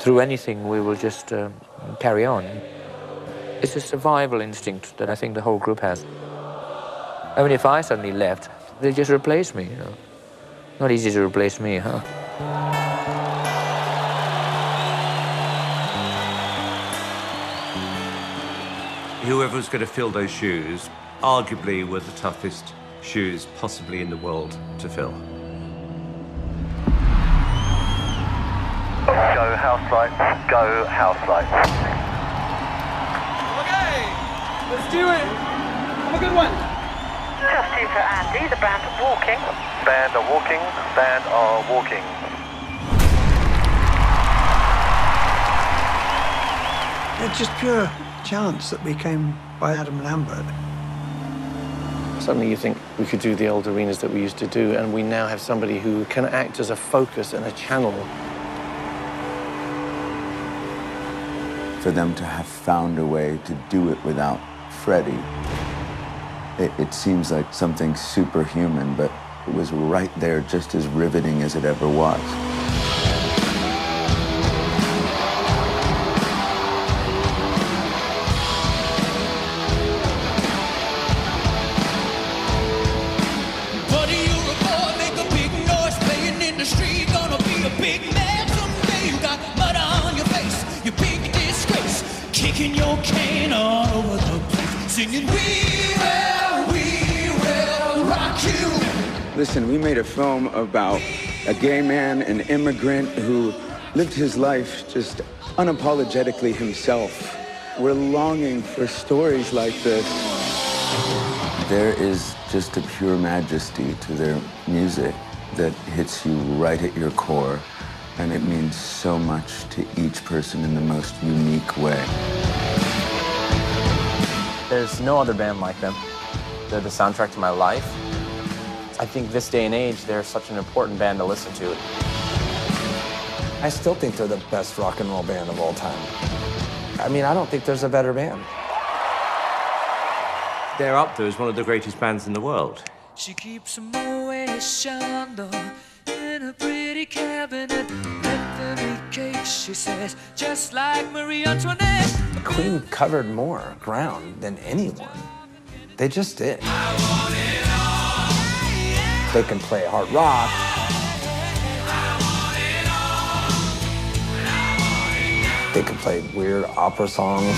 through anything, we will just carry on. It's a survival instinct that I think the whole group has. I mean, if I suddenly left, they just replace me, you know. Not easy to replace me, huh? Whoever was going to fill those shoes arguably were the toughest shoes possibly in the world to fill. Go house lights, go house lights. Okay, let's do it. Have a good one. Just two for Andy, the band walking. Band are walking, band are walking. It's just pure chance that we came by Adam Lambert. Suddenly you think we could do the old arenas that we used to do, and we now have somebody who can act as a focus and a channel. For them to have found a way to do it without Freddie, it seems like something superhuman, but it was right there, just as riveting as it ever was. Kicking your cane all over the place, singing, we will rock you. Listen, we made a film about a gay man, an immigrant who lived his life just unapologetically himself. We're longing for stories like this. There is just a pure majesty to their music that hits you right at your core, and it means so much to each person in the most unique way. There's no other band like them. They're the soundtrack to my life. I think this day and age, they're such an important band to listen to. I still think they're the best rock and roll band of all time. I mean, I don't think there's a better band. They're up there as one of the greatest bands in the world. She keeps a Moet Chandon in a pretty cabinet. Anthony cake, she says, just like Marie Antoinette. Queen covered more ground than anyone. They just did. They can play hard rock. They can play weird opera songs.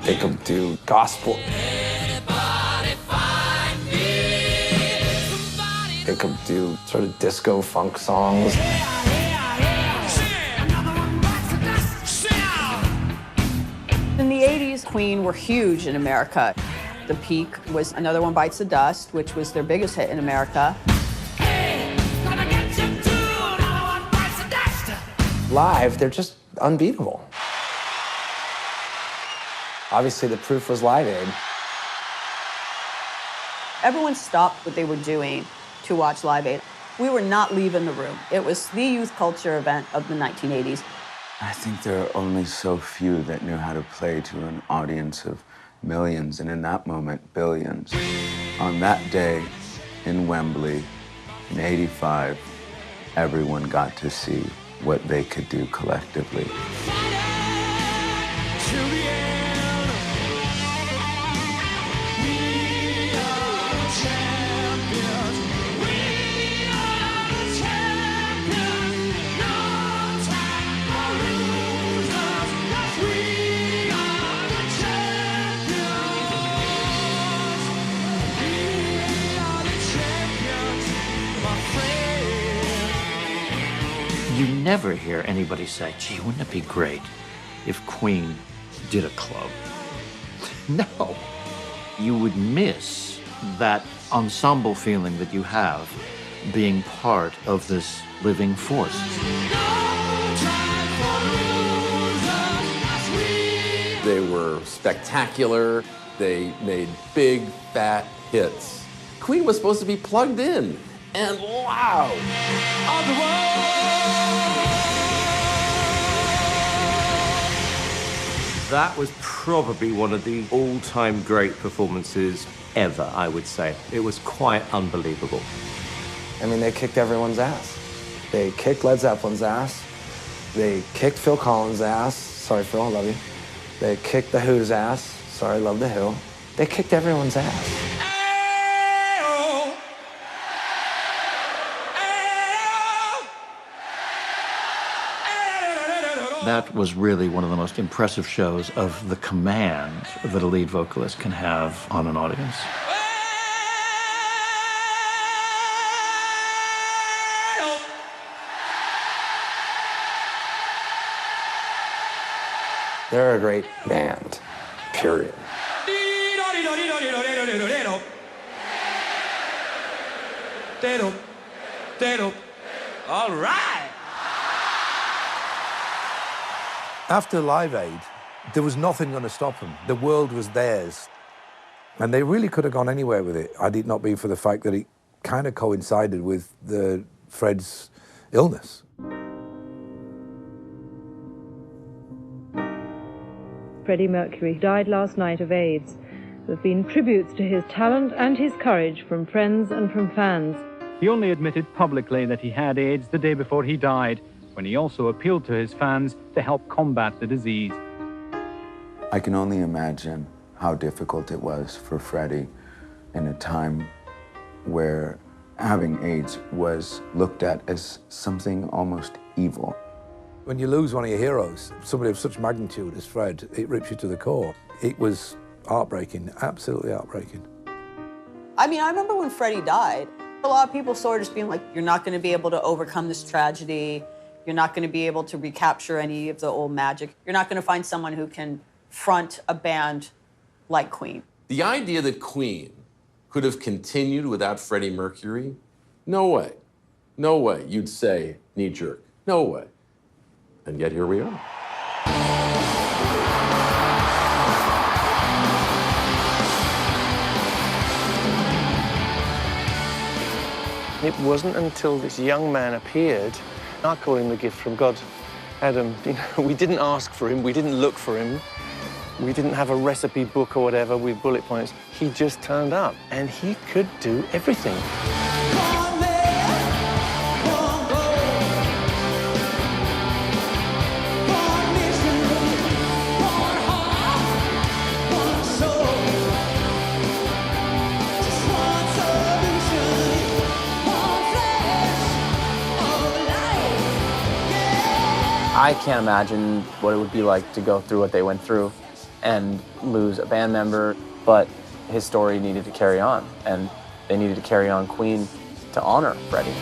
They can do gospel. They could do sort of disco funk songs. In the 80s, Queen were huge in America. The peak was Another One Bites the Dust, which was their biggest hit in America. Live, they're just unbeatable. Obviously, the proof was Live Aid. Everyone stopped what they were doing to watch Live Aid. We were not leaving the room. It was the youth culture event of the 1980s. I think there are only so few that knew how to play to an audience of millions, and in that moment, billions. On that day in Wembley, in '85, everyone got to see what they could do collectively. You never hear anybody say, gee, wouldn't it be great if Queen did a club? No. You would miss that ensemble feeling that you have being part of this living force. They were spectacular. They made big, fat hits. Queen was supposed to be plugged in, and wow! On the road! That was probably one of the all-time great performances ever, I would say. It was quite unbelievable. I mean, they kicked everyone's ass. They kicked Led Zeppelin's ass. They kicked Phil Collins' ass. Sorry, Phil, I love you. They kicked The Who's ass. Sorry, love The Who. They kicked everyone's ass. That was really one of the most impressive shows of the command that a lead vocalist can have on an audience. They're a great band, period. All right. After Live Aid, there was nothing going to stop them. The world was theirs. And they really could have gone anywhere with it had it not been for the fact that it kind of coincided with Fred's illness. Freddie Mercury died last night of AIDS. There have been tributes to his talent and his courage from friends and from fans. He only admitted publicly that he had AIDS the day before he died, when he also appealed to his fans to help combat the disease. I can only imagine how difficult it was for Freddie in a time where having AIDS was looked at as something almost evil. When you lose one of your heroes, somebody of such magnitude as Fred, it rips you to the core. It was heartbreaking, absolutely heartbreaking. I mean, I remember when Freddie died, a lot of people sort of just being like, you're not going to be able to overcome this tragedy. You're not going to be able to recapture any of the old magic. You're not going to find someone who can front a band like Queen. The idea that Queen could have continued without Freddie Mercury, no way. No way you'd say knee jerk. No way. And yet here we are. It wasn't until this young man appeared, I call him the gift from God. Adam, you know, we didn't ask for him, we didn't look for him, we didn't have a recipe book or whatever with bullet points. He just turned up, and he could do everything. I can't imagine what it would be like to go through what they went through and lose a band member, but his story needed to carry on, and they needed to carry on Queen to honor Freddie.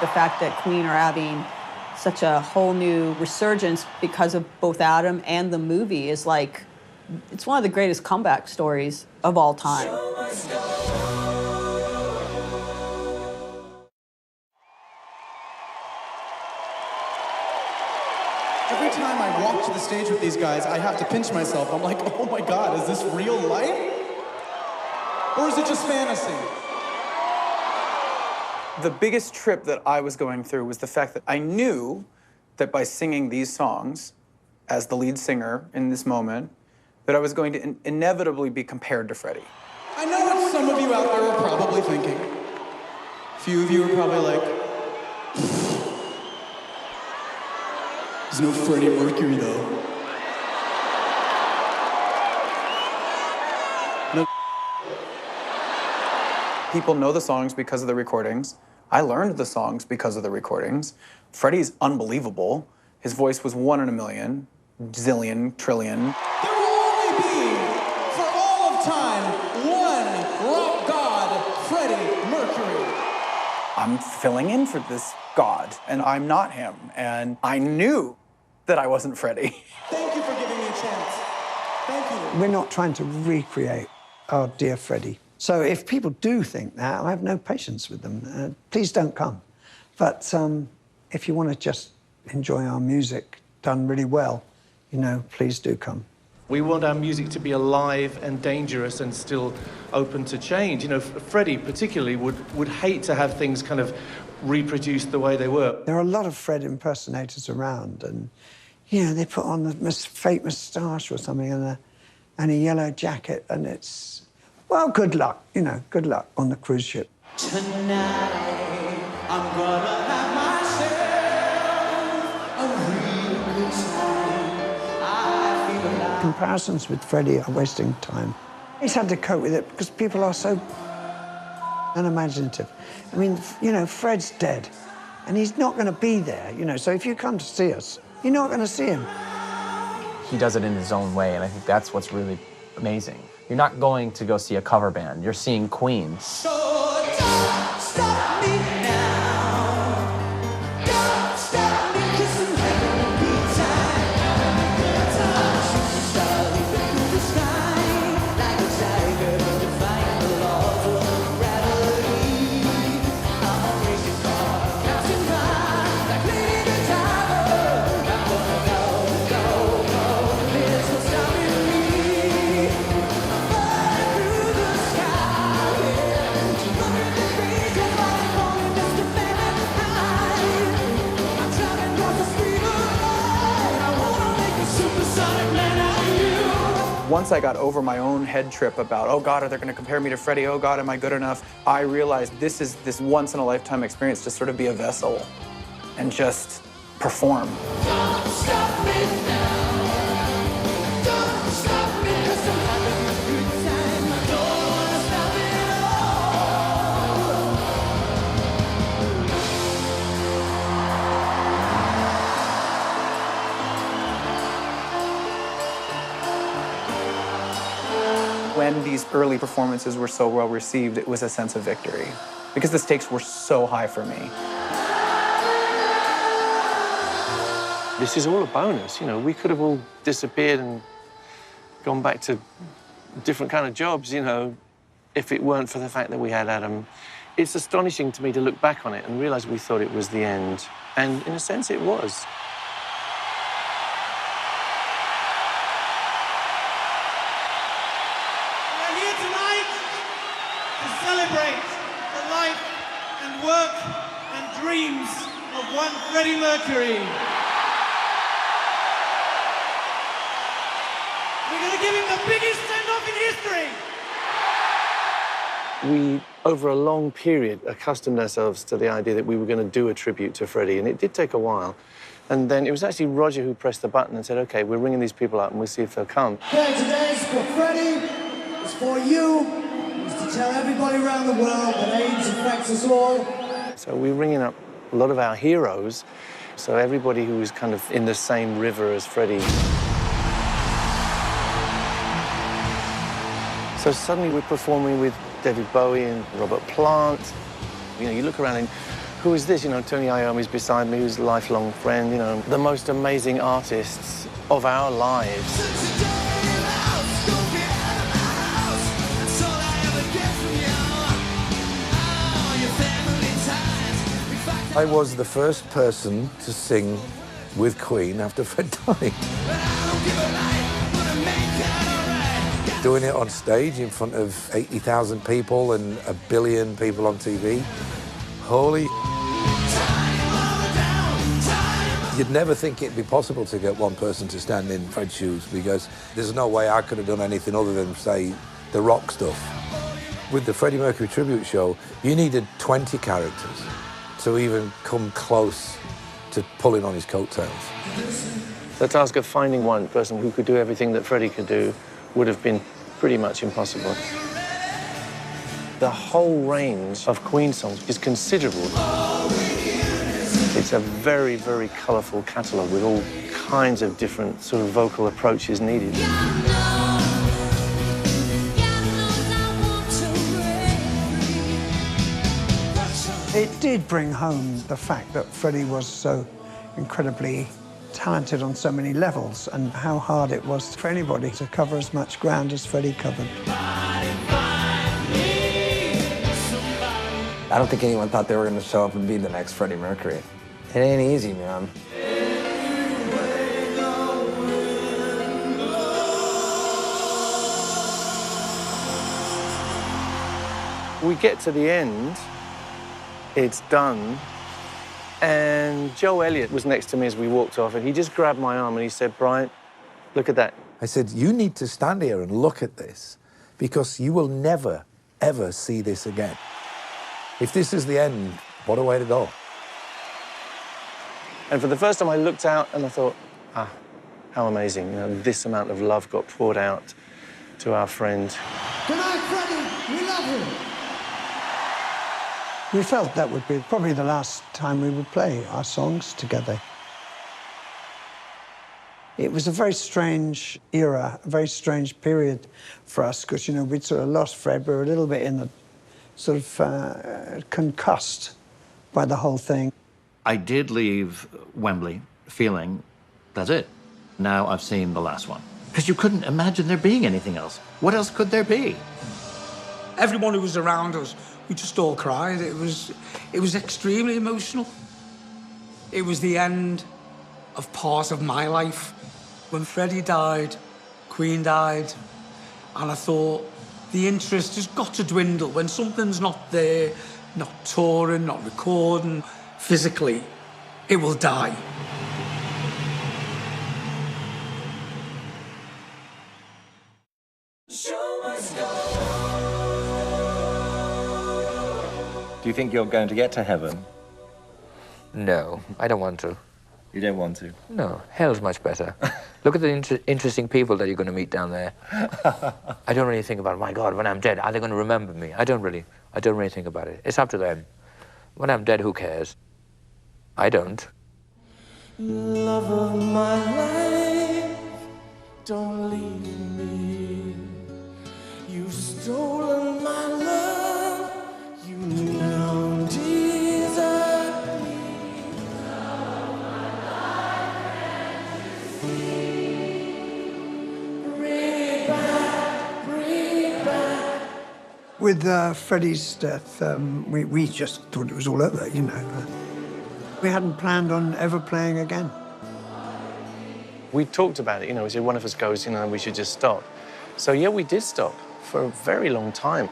The fact that Queen are having such a whole new resurgence because of both Adam and the movie is like, it's one of the greatest comeback stories of all time. Every time I walk to the stage with these guys, I have to pinch myself. I'm like, oh my God, is this real life? Or is it just fantasy? The biggest trip that I was going through was the fact that I knew that by singing these songs as the lead singer in this moment, that I was going to inevitably be compared to Freddie. I know what some of you out there are probably thinking. A few of you are probably like, there's no Freddie Mercury though. No. People know the songs because of the recordings. I learned the songs because of the recordings. Freddie's unbelievable. His voice was 1 in a million, zillion, trillion. There will only be, for all of time, one rock god, Freddie Mercury. I'm filling in for this god, and I'm not him. And I knew that I wasn't Freddie. Thank you for giving me a chance. Thank you. We're not trying to recreate our dear Freddie. So if people do think that, I have no patience with them. Please don't come. But if you want to just enjoy our music done really well, you know, please do come. We want our music to be alive and dangerous and still open to change. You know, Freddie particularly would hate to have things kind of reproduced the way they were. There are a lot of Fred impersonators around, and, you know, they put on the fake moustache or something and a yellow jacket, and it's, well, good luck, you know, good luck on the cruise ship. Tonight, I'm gonna have myself a real good time. I feel alive. Comparisons with Freddie are wasting time. He's had to cope with it because people are so unimaginative. I mean, you know, Fred's dead, and he's not going to be there, you know, so if you come to see us, you're not going to see him. He does it in his own way, and I think that's what's really amazing. You're not going to go see a cover band. You're seeing Queen. So don't stop me now. Don't stop me, 'cause I'm having a good time. Having a good time. Superstar leaping through the sky like a tiger, defying the laws of gravity. I'm a racing car, passing by like Lady Godiva. I'm gonna go, go, go. There's no stopping me. Once I got over my own head trip about, oh God, are they going to compare me to Freddie? Oh God, am I good enough? I realized this is this once-in-a-lifetime experience to sort of be a vessel and just perform. Don't stop me now. Don't stop me, 'cause I'm having a good time. I don't wanna stop it When these early performances were so well received, it was a sense of victory because the stakes were so high for me. This is all a bonus, you know. We could have all disappeared and gone back to different kind of jobs, you know, if it weren't for the fact that we had Adam. It's astonishing to me to look back on it and realize we thought it was the end. And in a sense, it was. We're here tonight to celebrate the life and work and dreams of one Freddie Mercury. We're going to give him the biggest send-off in history. We, over a long period, accustomed ourselves to the idea that we were going to do a tribute to Freddie, and it did take a while. And then it was actually Roger who pressed the button and said, OK, we're ringing these people up and we'll see if they'll come. Okay, today's for Freddie. It's for you. It's to tell everybody around the world that AIDS affects us all. So we're ringing up a lot of our heroes, so everybody who was kind of in the same river as Freddie. So suddenly we're performing with David Bowie and Robert Plant. You know, you look around and who is this? You know, Tony Iommi's beside me, who's a lifelong friend, you know, the most amazing artists of our lives. I was the first person to sing with Queen after Fred died. Doing it on stage in front of 80,000 people and 1 billion people on TV. Holy... You'd never think it'd be possible to get one person to stand in Fred's shoes because there's no way I could have done anything other than, say, the rock stuff. With the Freddie Mercury tribute show, you needed 20 characters to even come close to pulling on his coattails. The task of finding one person who could do everything that Freddie could do would have been pretty much impossible. The whole range of Queen songs is considerable. It's a very, very colourful catalogue with all kinds of different sort of vocal approaches needed. It did bring home the fact that Freddie was so incredibly talented on so many levels, and how hard it was for anybody to cover as much ground as Freddie covered. I don't think anyone thought they were going to show up and be the next Freddie Mercury. It ain't easy, man. We get to the end, it's done, and Joe Elliott was next to me as we walked off, and he just grabbed my arm and he said, "Brian, look at that." I said, you need to stand here and look at this, because you will never, ever see this again. If this is the end, what a way to go. And for the first time, I looked out and I thought, ah, how amazing. You know, this amount of love got poured out to our friend. Good night, Freddie. We love you. We felt that would be probably the last time we would play our songs together. It was a very strange era, a very strange period for us, because, you know, we'd sort of lost Fred. We were a little bit in the sort of concussed by the whole thing. I did leave Wembley feeling, that's it. Now I've seen the last one. Because you couldn't imagine there being anything else. What else could there be? Everyone who was around us, we just all cried. It was extremely emotional. It was the end of part of my life. When Freddie died, Queen died, and I thought the interest has got to dwindle. When something's not there, not touring, not recording, physically, it will die. Do you think you're going to get to heaven? No, I don't want to. You don't want to? No, hell's much better. Look at the interesting people that you're going to meet down there. I don't really think about, my God, when I'm dead, are they going to remember me? I don't really think about it. It's up to them. When I'm dead, who cares? I don't. Love of my life, don't leave me. You've stolen my love, you don't deserve me. With Freddie's death, we just thought it was all over, you know. We hadn't planned on ever playing again. We talked about it, you know, we said one of us goes, you know, we should just stop. So yeah, we did stop for a very long time.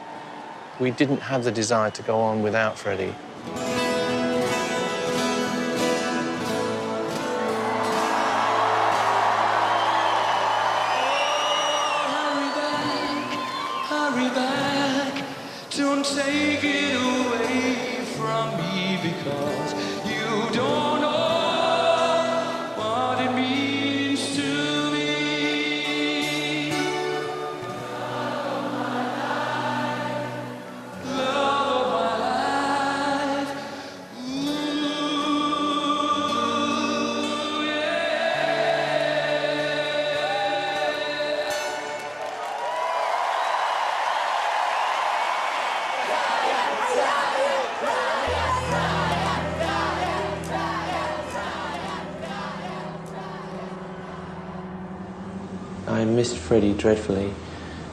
We didn't have the desire to go on without Freddie. Hurry back, don't take it away from me, because you don't know what it means to me. Love of my life, ooh, yeah. I missed Freddie dreadfully.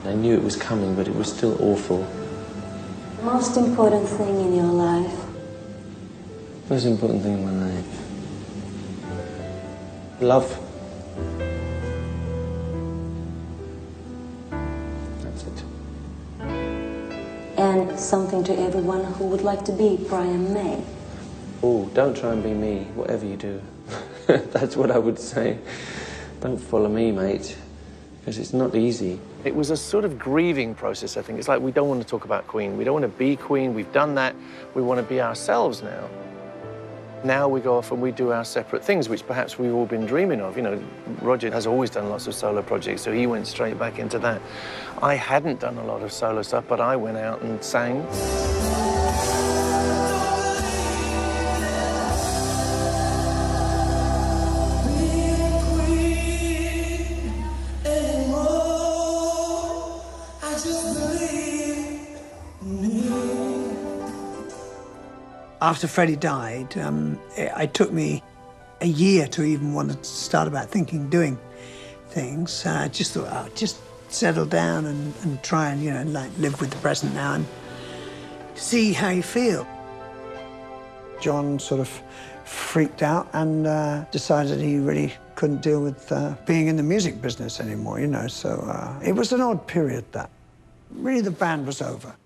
I knew it was coming, but it was still awful. The most important thing in your life. Most important thing in my life. Love. That's it. And something to everyone who would like to be Brian May. Oh, don't try and be me, whatever you do. That's what I would say. Don't follow me, mate, because it's not easy. It was a sort of grieving process, I think. It's like we don't want to talk about Queen. We don't want to be Queen. We've done that. We want to be ourselves now. Now we go off and we do our separate things, which perhaps we've all been dreaming of. You know, Roger has always done lots of solo projects, so he went straight back into that. I hadn't done a lot of solo stuff, but I went out and sang. After Freddie died, it took me a year to even want to start about doing things. I just thought, I'll just settle down and try and, you know, like live with the present now and see how you feel. John sort of freaked out and decided he really couldn't deal with being in the music business anymore, you know, so it was an odd period that. Really, the band was over.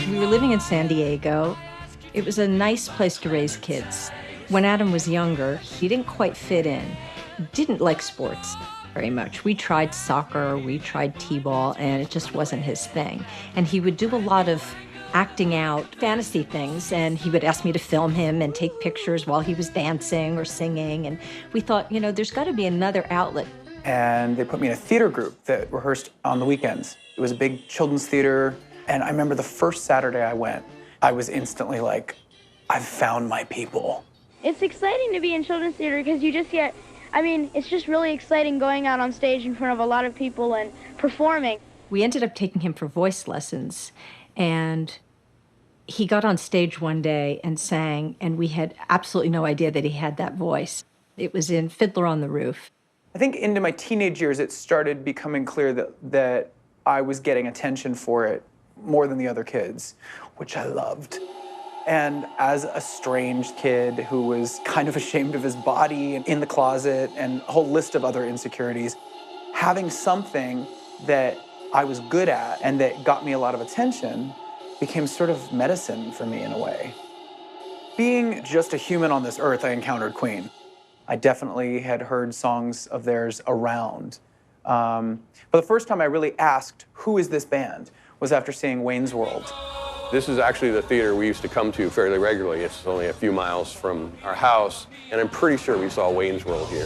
We were living in San Diego. It was a nice place to raise kids. When Adam was younger, he didn't quite fit in. Didn't like sports very much. We tried soccer, we tried t-ball, and it just wasn't his thing. And he would do a lot of acting out fantasy things, and he would ask me to film him and take pictures while he was dancing or singing. And we thought, you know, there's got to be another outlet. And they put me in a theater group that rehearsed on the weekends. It was a big children's theater, and I remember the first Saturday I went, I was instantly like, I've found my people. It's exciting to be in children's theater because you just get, I mean, it's just really exciting going out on stage in front of a lot of people and performing. We ended up taking him for voice lessons, and he got on stage one day and sang, and we had absolutely no idea that he had that voice. It was in Fiddler on the Roof. I think into my teenage years, it started becoming clear that I was getting attention for it more than the other kids, which I loved. And as a strange kid who was kind of ashamed of his body and in the closet and a whole list of other insecurities, having something that I was good at and that got me a lot of attention became sort of medicine for me in a way. Being just a human on this earth, I encountered Queen. I definitely had heard songs of theirs around. But the first time I really asked, who is this band, was after seeing Wayne's World. This is actually the theater we used to come to fairly regularly. It's only a few miles from our house, and I'm pretty sure we saw Wayne's World here.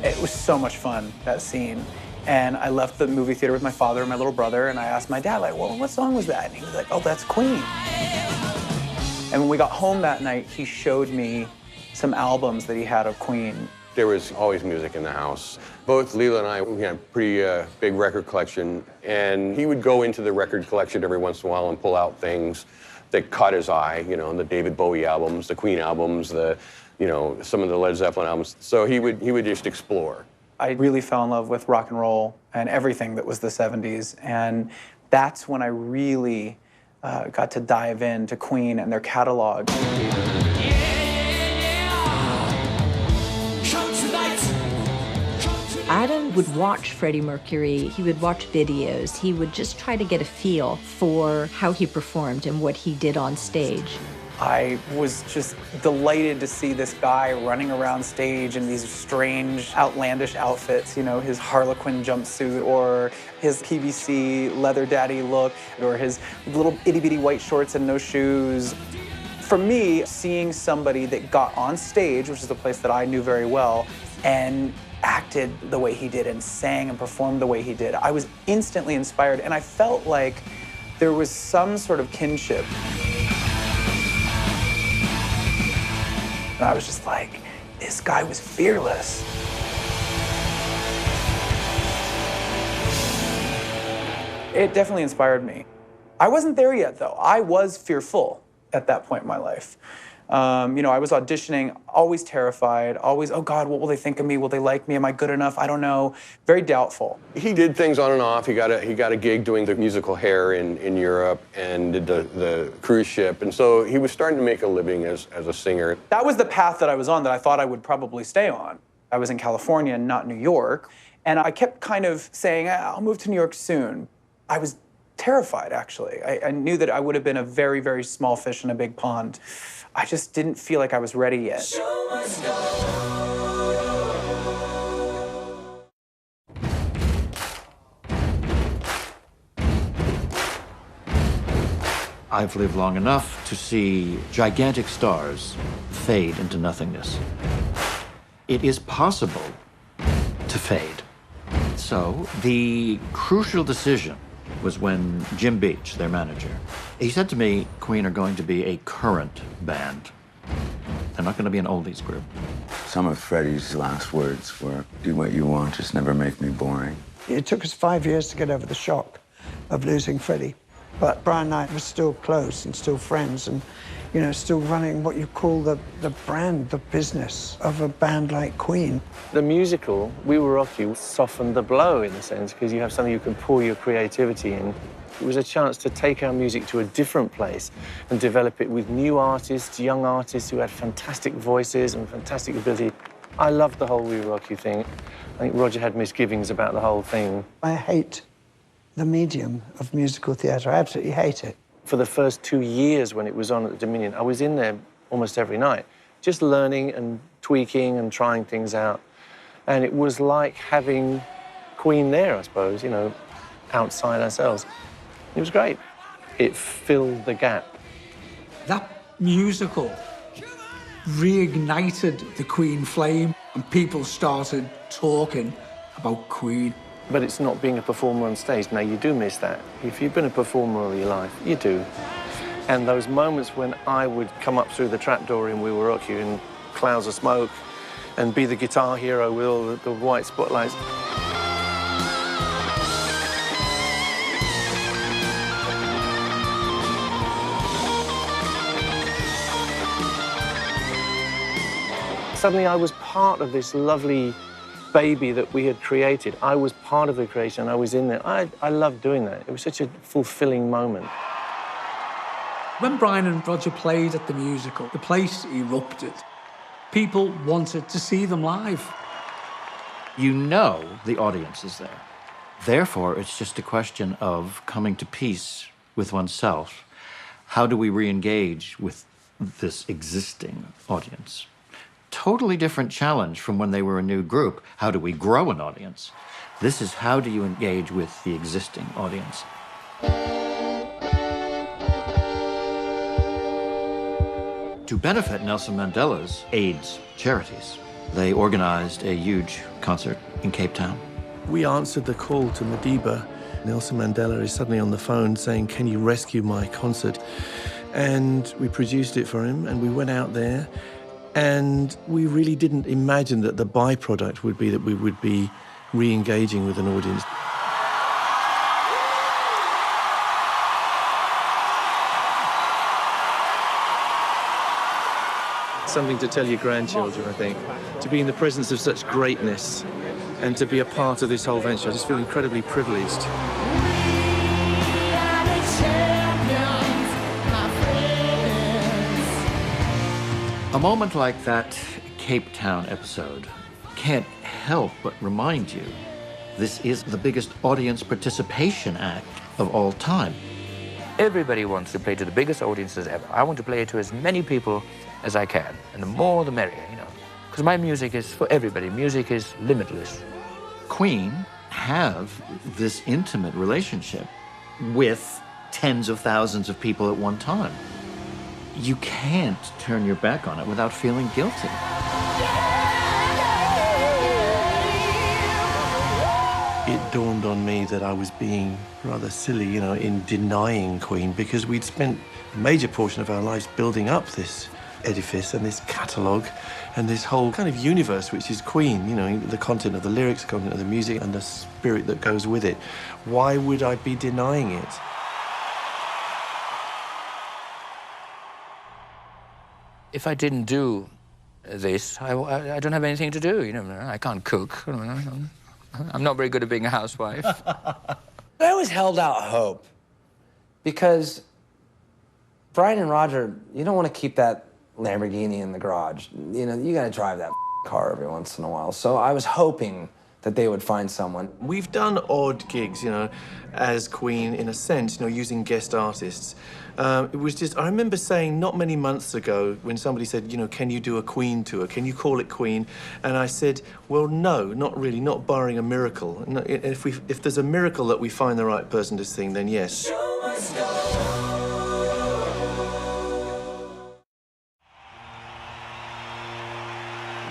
It was so much fun, that scene. And I left the movie theater with my father and my little brother, and I asked my dad, like, well, what song was that? And he was like, oh, that's Queen. And when we got home that night, he showed me some albums that he had of Queen. There was always music in the house. Both Leela and I, we had a pretty big record collection, and he would go into the record collection every once in a while and pull out things that caught his eye, you know, the David Bowie albums, the Queen albums, some of the Led Zeppelin albums. So he would just explore. I really fell in love with rock and roll and everything that was the 70s, and that's when I really got to dive into Queen and their catalog. Adam would watch Freddie Mercury, he would watch videos, he would just try to get a feel for how he performed and what he did on stage. I was just delighted to see this guy running around stage in these strange, outlandish outfits, you know, his Harlequin jumpsuit or his PVC leather daddy look or his little itty-bitty white shorts and no shoes. For me, seeing somebody that got on stage, which is a place that I knew very well, and acted the way he did and sang and performed the way he did, I was instantly inspired, and I felt like there was some sort of kinship. And I was just like, this guy was fearless. It definitely inspired me. I wasn't there yet, though. I was fearful at that point in my life. I was auditioning, always terrified, always, oh God, what will they think of me? Will they like me? Am I good enough? I don't know. Very doubtful. He did things on and off. He got a gig doing the musical Hair in Europe and did the cruise ship. And so he was starting to make a living as a singer. That was the path that I was on that I thought I would probably stay on. I was in California, not New York. And I kept kind of saying, I'll move to New York soon. I was terrified, actually. I knew that I would have been a very, very small fish in a big pond. I just didn't feel like I was ready yet. I've lived long enough to see gigantic stars fade into nothingness. It is possible to fade. So the crucial decision was when Jim Beach, their manager, he said to me, Queen are going to be a current band. They're not going to be an oldies group. Some of Freddie's last words were, do what you want, just never make me boring. It took us 5 years to get over the shock of losing Freddie. But Brian and I were still close and still friends and, you know, still running what you call the brand, the business of a band like Queen. The musical, We Will Rock You, softened the blow in a sense, because you have something you can pour your creativity in. It was a chance to take our music to a different place and develop it with new artists, young artists who had fantastic voices and fantastic ability. I loved the whole We Will Rock You thing. I think Roger had misgivings about the whole thing. I hate the medium of musical theatre. I absolutely hate it. For the first 2 years when it was on at the Dominion, I was in there almost every night, just learning and tweaking and trying things out. And it was like having Queen there, I suppose, you know, outside ourselves. It was great. It filled the gap. That musical reignited the Queen flame and people started talking about Queen. But it's not being a performer on stage. Now, you do miss that. If you've been a performer all your life, you do. And those moments when I would come up through the trapdoor in We Will Rock You in clouds of smoke and be the guitar hero with all the white spotlights. Suddenly I was part of this lovely baby that we had created. I was part of the creation. I was in there. I loved doing that. It was such a fulfilling moment. When Brian and Roger played at the musical, the place erupted. People wanted to see them live. You know the audience is there. Therefore, it's just a question of coming to peace with oneself. How do we re-engage with this existing audience? Totally different challenge from when they were a new group. How do we grow an audience? This is how do you engage with the existing audience? To benefit Nelson Mandela's AIDS charities, they organized a huge concert in Cape Town. We answered the call to Madiba. Nelson Mandela is suddenly on the phone saying, can you rescue my concert? And we produced it for him, and we went out there. And we really didn't imagine that the byproduct would be that we would be re-engaging with an audience. Something to tell your grandchildren, I think. To be in the presence of such greatness and to be a part of this whole venture, I just feel incredibly privileged. A moment like that Cape Town episode can't help but remind you this is the biggest audience participation act of all time. Everybody wants to play to the biggest audiences ever. I want to play to as many people as I can, and the more the merrier, you know. Because my music is for everybody. Music is limitless. Queen have this intimate relationship with tens of thousands of people at one time. You can't turn your back on it without feeling guilty. It dawned on me that I was being rather silly, you know, in denying Queen, because we'd spent a major portion of our lives building up this edifice and this catalogue and this whole kind of universe which is Queen, you know, the content of the lyrics, the content of the music and the spirit that goes with it. Why would I be denying it? If I didn't do this, I don't have anything to do, you know. I can't cook. I'm not very good at being a housewife. I always held out hope because Brian and Roger, you don't want to keep that Lamborghini in the garage. You know, you got to drive that car every once in a while. So I was hoping that they would find someone. We've done odd gigs, you know, as Queen, in a sense, you know, using guest artists. It was just, I remember saying not many months ago when somebody said, you know, can you do a Queen tour? Can you call it Queen? And I said, well, no, not really, not barring a miracle. If there's a miracle that we find the right person to sing, then yes.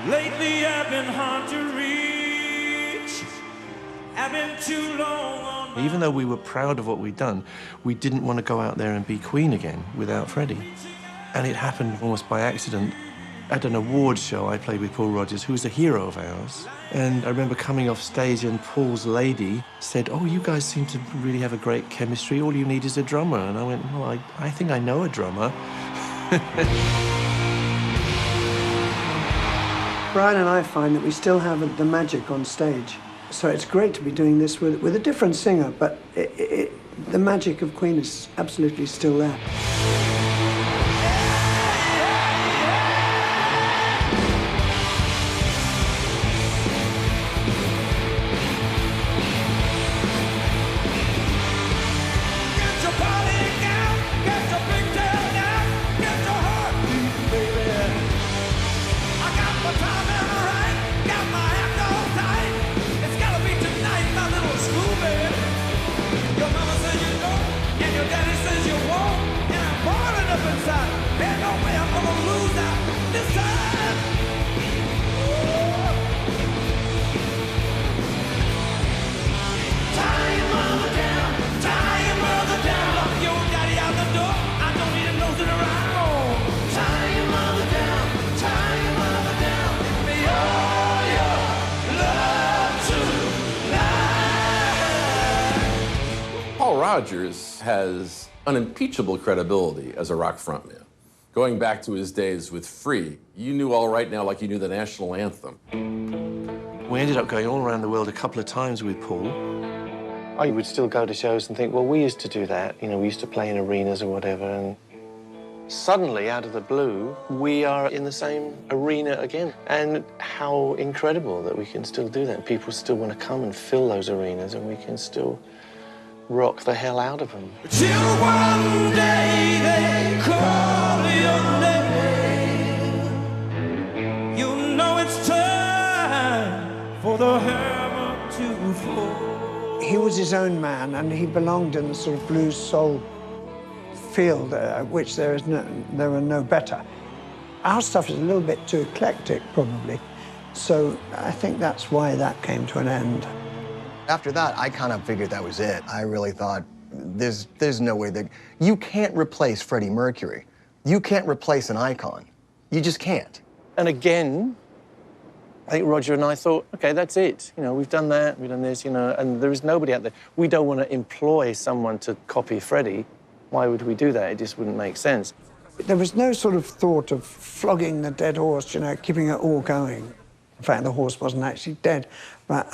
Lately I've been hard to read. Even though we were proud of what we'd done, we didn't want to go out there and be Queen again without Freddie. And it happened almost by accident. At an awards show, I played with Paul Rodgers, who was a hero of ours. And I remember coming off stage and Paul's lady said, "Oh, you guys seem to really have a great chemistry. All you need is a drummer." And I went, "Well, I think I know a drummer." Brian and I find that we still have the magic on stage. So it's great to be doing this with a different singer, but the magic of Queen is absolutely still there. Paul Rodgers has unimpeachable credibility as a rock frontman. Going back to his days with Free, you knew All Right Now like you knew the national anthem. We ended up going all around the world a couple of times with Paul. I would still go to shows and think, well, we used to do that. You know, we used to play in arenas or whatever, and suddenly, out of the blue, we are in the same arena again. And how incredible that we can still do that. People still want to come and fill those arenas, and we can still rock the hell out of them. Till one day they call your name. You know it's time for the hammer to fall. He was his own man, and he belonged in the sort of blues soul field, which there are no better. Our stuff is a little bit too eclectic, probably. So I think that's why that came to an end. After that, I kind of figured that was it. I really thought, there's no way that... You can't replace Freddie Mercury. You can't replace an icon. You just can't. And again, I think Roger and I thought, okay, that's it. You know, we've done that, we've done this, you know, and there is nobody out there. We don't want to employ someone to copy Freddie. Why would we do that? It just wouldn't make sense. There was no sort of thought of flogging the dead horse, you know, keeping it all going. In fact, the horse wasn't actually dead, but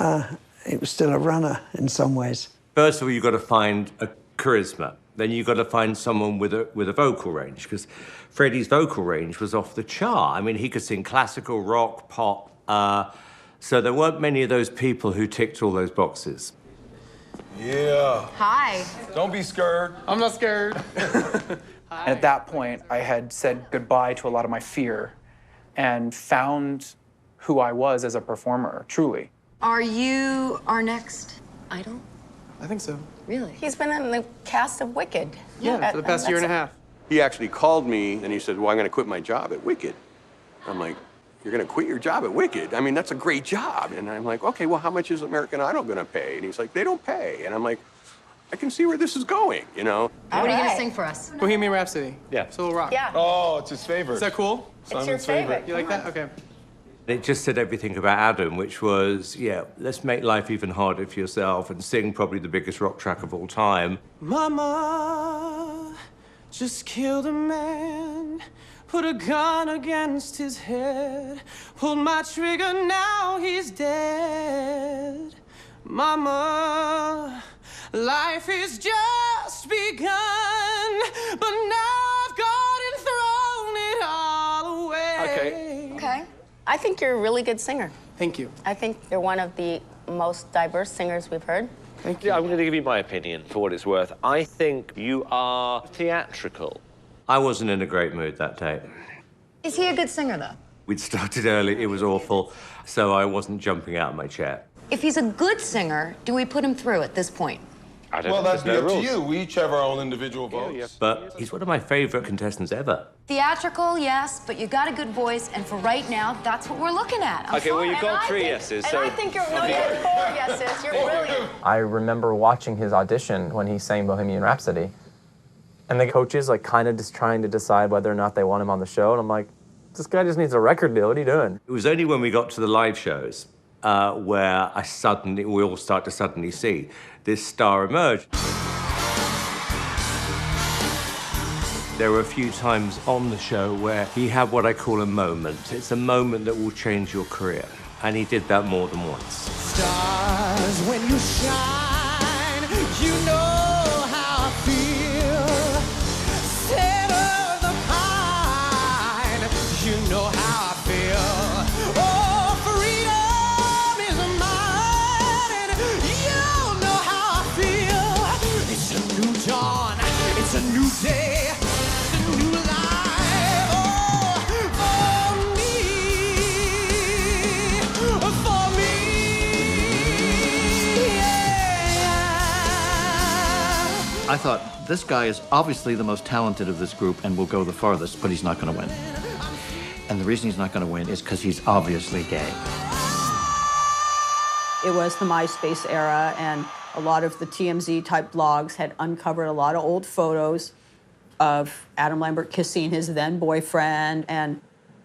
it was still a runner in some ways. First of all, you've got to find a charisma. Then you've got to find someone with a vocal range, because Freddie's vocal range was off the chart. I mean, he could sing classical, rock, pop. So there weren't many of those people who ticked all those boxes. Yeah. Hi. Don't be scared. I'm not scared. At that point, I had said goodbye to a lot of my fear and found who I was as a performer, truly. Are you our next idol? I think so. Really? He's been in the cast of Wicked. Yeah, for the past year and a half. He actually called me and he said, well, I'm going to quit my job at Wicked. I'm like, you're going to quit your job at Wicked? I mean, that's a great job. And I'm like, okay, well, how much is American Idol going to pay? And he's like, they don't pay. And I'm like, I can see where this is going, you know? What are you going to sing for us? Bohemian Rhapsody. Yeah. Soul Rock. Yeah. Oh, it's his favorite. Is that cool? It's your favorite. You like that? Okay. It just said everything about Adam, which was, yeah, let's make life even harder for yourself and sing probably the biggest rock track of all time. Mama just killed a man, put a gun against his head, pulled my trigger, now he's dead. Mama, life is just begun, but now I've gone and thrown it all away. Okay. Okay. I think you're a really good singer. Thank you. I think you're one of the most diverse singers we've heard. Thank you. I'm going to give you my opinion for what it's worth. I think you are theatrical. I wasn't in a great mood that day. Is he a good singer, though? We'd started early, it was awful, so I wasn't jumping out of my chair. If he's a good singer, do we put him through at this point? I don't Well, think that'd be there's up no to rules. you. We each have our own individual votes. But he's one of my favorite contestants ever. Theatrical, yes, but you got a good voice, and for right now, that's what we're looking at. Okay, well, you've And got I 3 think- yeses, and so... I think you're, no, you had 4 yeses. You're brilliant. I remember watching his audition when he sang Bohemian Rhapsody. And the coaches like kind of just trying to decide whether or not they want him on the show. And I'm like, this guy just needs a record deal. What are you doing? It was only when we got to the live shows where we all start to suddenly see this star emerge. There were a few times on the show where he had what I call a moment. It's a moment that will change your career. And he did that more than once. Stars, when you shine, you know how I feel. Sever the pine, you know how I feel. Oh, freedom is mine, and you know how I feel. It's a new dawn, it's a new day. I thought, this guy is obviously the most talented of this group and will go the farthest, but he's not going to win. And the reason he's not going to win is because he's obviously gay. It was the MySpace era, and a lot of the TMZ type blogs had uncovered a lot of old photos of Adam Lambert kissing his then boyfriend and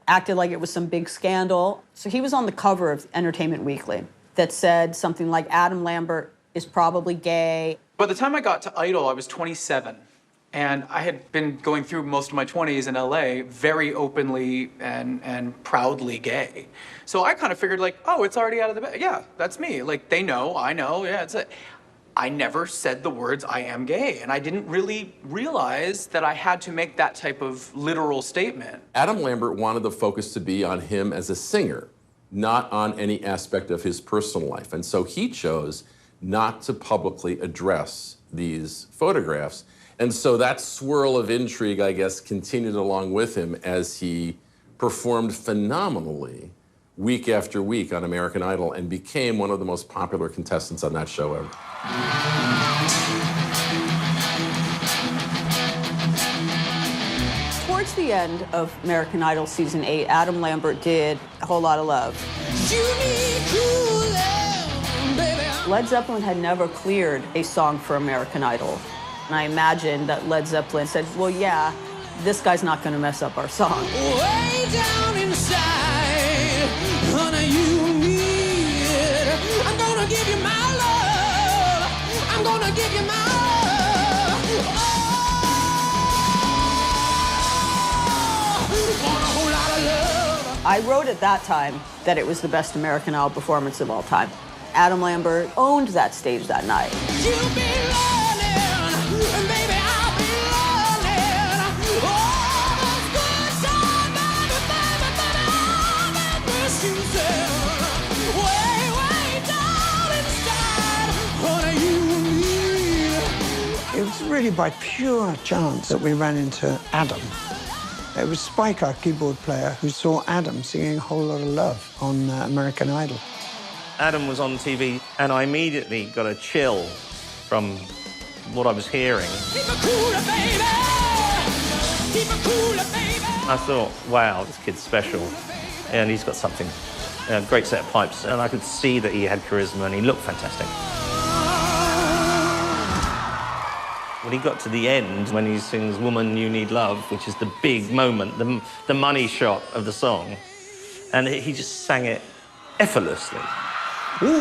acted like it was some big scandal. So he was on the cover of Entertainment Weekly that said something like, Adam Lambert is probably gay. By the time I got to Idol, I was 27. And I had been going through most of my 20s in LA very openly and proudly gay. So I kind of figured like, oh, it's already out of the bag. Yeah, that's me. Like, they know, I know, yeah, it's it. I never said the words, I am gay. And I didn't really realize that I had to make that type of literal statement. Adam Lambert wanted the focus to be on him as a singer, not on any aspect of his personal life. And so he chose not to publicly address these photographs. And so that swirl of intrigue, I guess, continued along with him as he performed phenomenally week after week on American Idol and became one of the most popular contestants on that show ever. Towards the end of American Idol Season 8, Adam Lambert did A Whole Lot of Love. Led Zeppelin had never cleared a song for American Idol. And I imagine that Led Zeppelin said, well, yeah, this guy's not going to mess up our song. Way down inside, honey, you need it. I'm gonna give you my love. I'm gonna give you my love. Want a whole lot of love. I wrote at that time that it was the best American Idol performance of all time. Adam Lambert owned that stage that night. You'll be learning, and baby, I'll be learning. Oh, those good times, baby, baby, baby, all that misuse. Way, way down inside, honey, you need. It was really by pure chance that we ran into Adam. It was Spike, our keyboard player, who saw Adam singing A Whole Lot of Love on American Idol. Adam was on TV, and I immediately got a chill from what I was hearing. I thought, wow, this kid's special, and he's got something, a great set of pipes, and I could see that he had charisma, and he looked fantastic. When he got to the end, when he sings Woman, You Need Love, which is the big moment, the money shot of the song, and he just sang it effortlessly. Woman,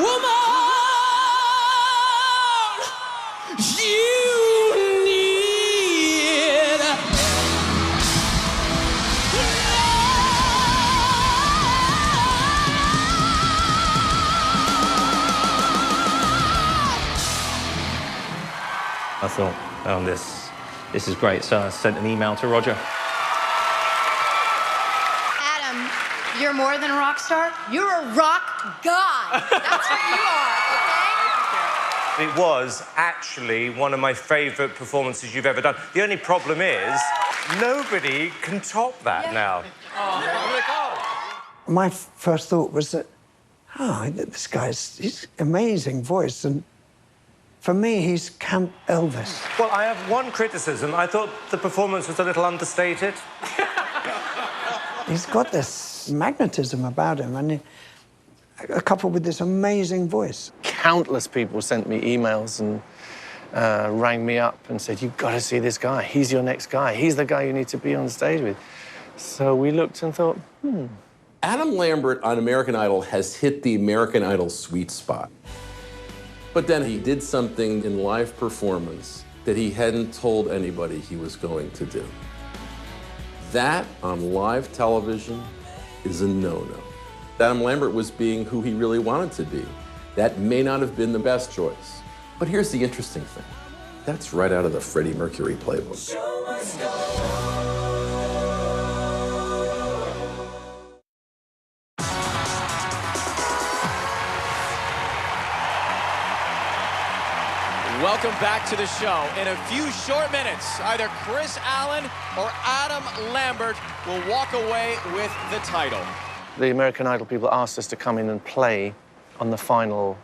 you need. I thought, oh, this is great. So I sent an email to Roger. Adam, you're more than a rock star. You're a rock god. That's what you are, okay? It was actually one of my favorite performances you've ever done. The only problem is, nobody can top that now. My first thought was that, oh, this guy's he's amazing voice, and For me, he's Camp Elvis. Well, I have one criticism. I thought the performance was a little understated. He's got this magnetism about him, and coupled with this amazing voice. Countless people sent me emails and rang me up and said, "You've got to see this guy. He's your next guy. He's the guy you need to be on stage with." So we looked and thought, Adam Lambert on American Idol has hit the American Idol sweet spot. But then he did something in live performance that he hadn't told anybody he was going to do. That on live television is a no-no. Adam Lambert was being who he really wanted to be. That may not have been the best choice. But here's the interesting thing. That's right out of the Freddie Mercury playbook. Welcome back to the show. In a few short minutes, either Chris Allen or Adam Lambert will walk away with the title. the American Idol people asked us to come in and play on the final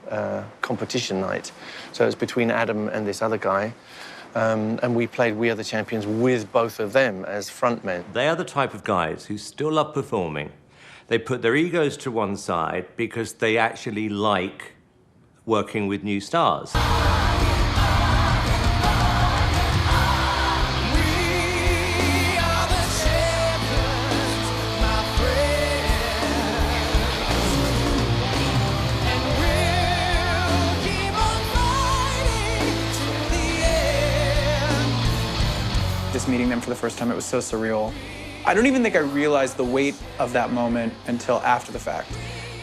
competition night. So it was between Adam and this other guy. And we played We Are the Champions with both of them as frontmen. They are the type of guys who still love performing. They put their egos to one side because they actually like working with new stars. Just meeting them for the first time, it was so surreal. I don't even think I realized the weight of that moment until after the fact.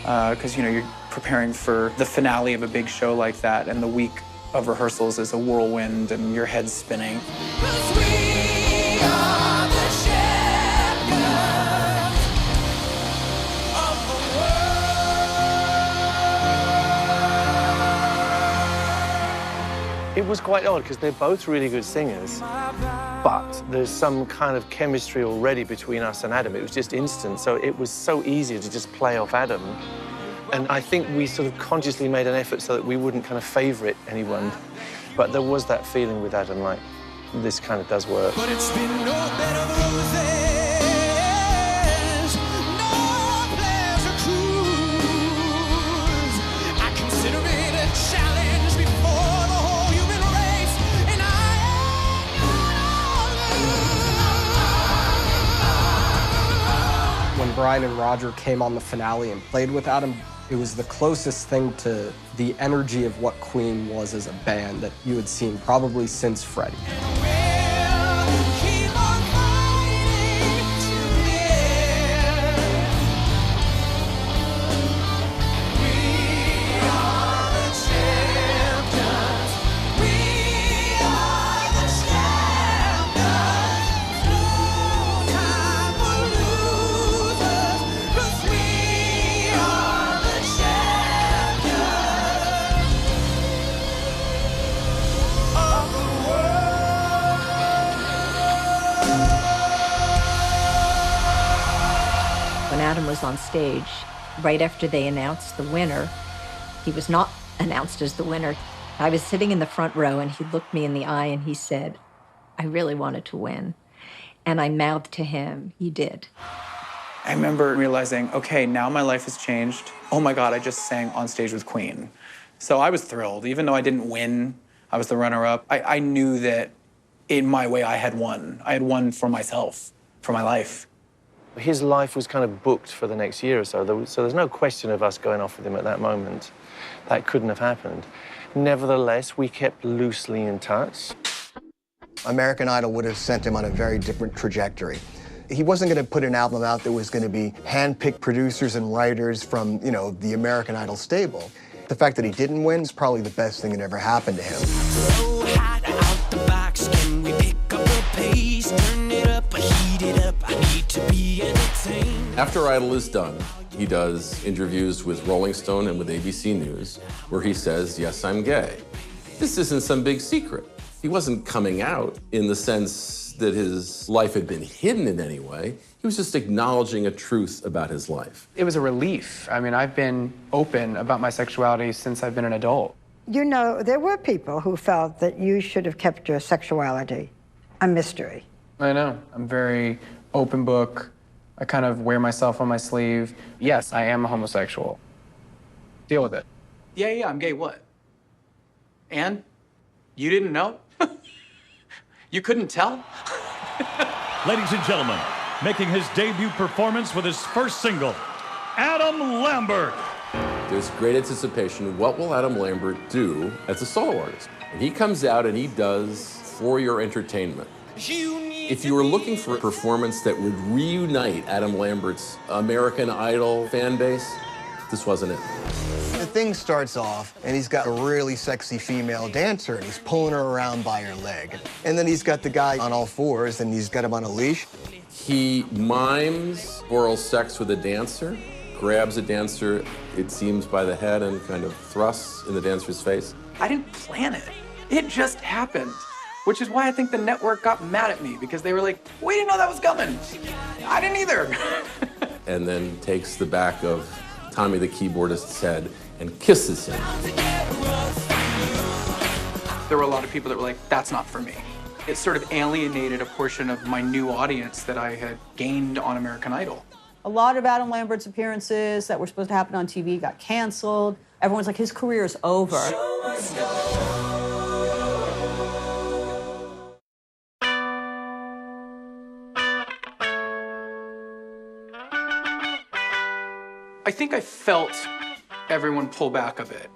Because, you know, you're preparing for the finale of a big show like that, and the week of rehearsals is a whirlwind, and your head's spinning. It was quite odd because they're both really good singers, but there's some kind of chemistry already between us and Adam. It was just instant, so it was so easy to just play off Adam. And I think we sort of consciously made an effort so that we wouldn't kind of favourite anyone. But there was that feeling with Adam, like, this kind of does work. But it's been no bed of roses, no pleasure cruise. I consider it a challenge before the whole human race, and I When Brian and Roger came on the finale and played with Adam, it was the closest thing to the energy of what Queen was as a band that you had seen probably since Freddie. When Adam was on stage, right after they announced the winner, he was not announced as the winner. I was sitting in the front row and he looked me in the eye and he said, "I really wanted to win." And I mouthed to him, "You did." I remember realizing, okay, now my life has changed. Oh my God, I just sang on stage with Queen. So I was thrilled. Even though I didn't win, I was the runner-up. I knew that in my way I had won. I had won for myself, for my life. His life was kind of booked for the next year or so. So there's no question of us going off with him at that moment. That couldn't have happened. Nevertheless, we kept loosely in touch. American Idol would have sent him on a very different trajectory. He wasn't going to put an album out that was going to be hand-picked producers and writers from, you know, the American Idol stable. The fact that he didn't win is probably the best thing that ever happened to him. so hot out the box. Can we pick up the pace, turn it up, heat it up? I need to be entertained. After Idol is done, he does interviews with Rolling Stone and with ABC News, where he says, "Yes, I'm gay." This isn't some big secret. He wasn't coming out in the sense that his life had been hidden in any way. He was just acknowledging a truth about his life. It was a relief. I mean, I've been open about my sexuality since I've been an adult. You know, there were people who felt that you should have kept your sexuality a mystery. I know. I'm very open book. I kind of wear myself on my sleeve. Yes, I am a homosexual. Deal with it. Yeah, I'm gay. What? And? You didn't know? You couldn't tell? Ladies and gentlemen, making his debut performance with his first single, Adam Lambert. There's great anticipation. What will Adam Lambert do as a solo artist? And he comes out and he does for your entertainment. If you were looking for a performance that would reunite Adam Lambert's American Idol fan base, this wasn't it. The thing starts off, and he's got a really sexy female dancer, and he's pulling her around by her leg. And then he's got the guy on all fours, and he's got him on a leash. He mimes oral sex with a dancer, grabs a dancer, it seems, by the head and kind of thrusts in the dancer's face. I didn't plan it. It just happened. Which is why I think the network got mad at me, because they were like, we didn't know that was coming. I didn't either. And then takes the back of Tommy the keyboardist's head and kisses him. There were a lot of people that were like, that's not for me. It sort of alienated a portion of my new audience that I had gained on American Idol. A lot of Adam Lambert's appearances that were supposed to happen on TV got canceled. Everyone's like, his career is over. I think I felt everyone pull back a bit.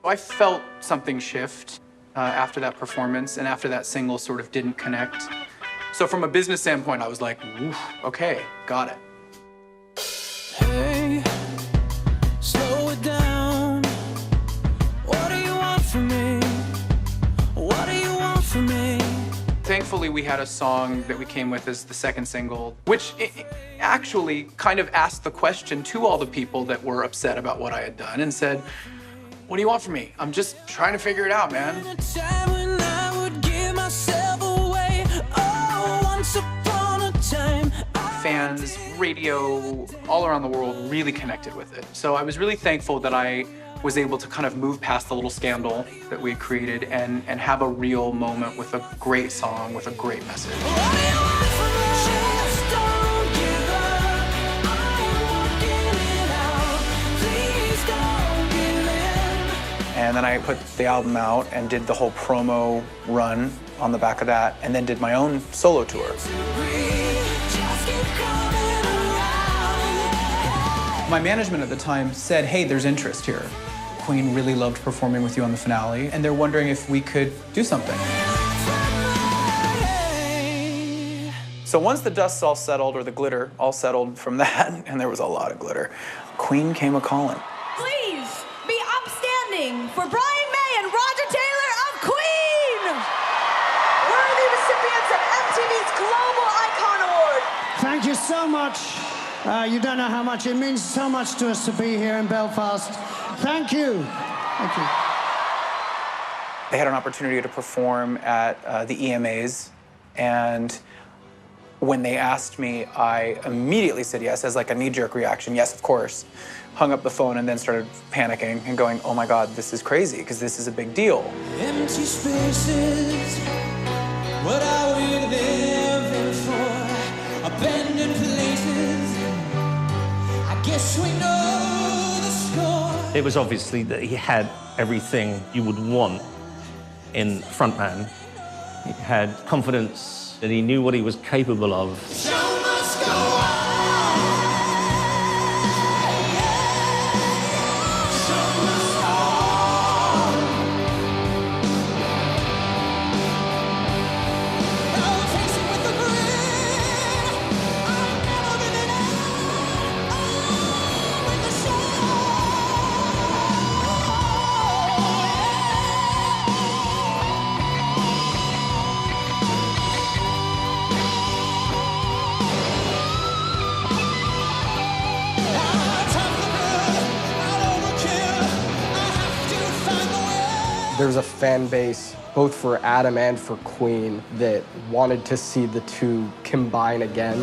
I felt something shift after that performance, and after that single sort of didn't connect. So from a business standpoint, I was like, oof, okay, got it. Hey, slow it down. What do you want from me? What do you want from me? Thankfully, we had a song that we came with as the second single, which actually kind of asked the question to all the people that were upset about what I had done and said, what do you want from me? I'm just trying to figure it out, man. Fans, radio, all around the world really connected with it. So I was really thankful that I was able to kind of move past the little scandal that we created and have a real moment with a great song, with a great message. And then I put the album out and did the whole promo run on the back of that, and then did my own solo tour. My management at the time said, hey, there's interest here. Queen really loved performing with you on the finale, and they're wondering if we could do something. So once the dust all settled, or the glitter all settled from that, and there was a lot of glitter, Queen came a-calling. Please be upstanding for Brian May and Roger Taylor of Queen! Worthy recipients of MTV's Global Icon Award. Thank you so much. You don't know how much. It means so much to us to be here in Belfast. Thank you. Thank you. They had an opportunity to perform at the EMAs, and when they asked me, I immediately said yes, as like a knee-jerk reaction. Yes, of course. Hung up the phone and then started panicking and going, oh my God, this is crazy, because this is a big deal. Empty spaces, what are we living for? Abandoned places, I guess we know the score. It was obviously that he had everything you would want in frontman. He had confidence, that he knew what he was capable of. Show must go on. There's a fan base, both for Adam and for Queen, that wanted to see the two combine again.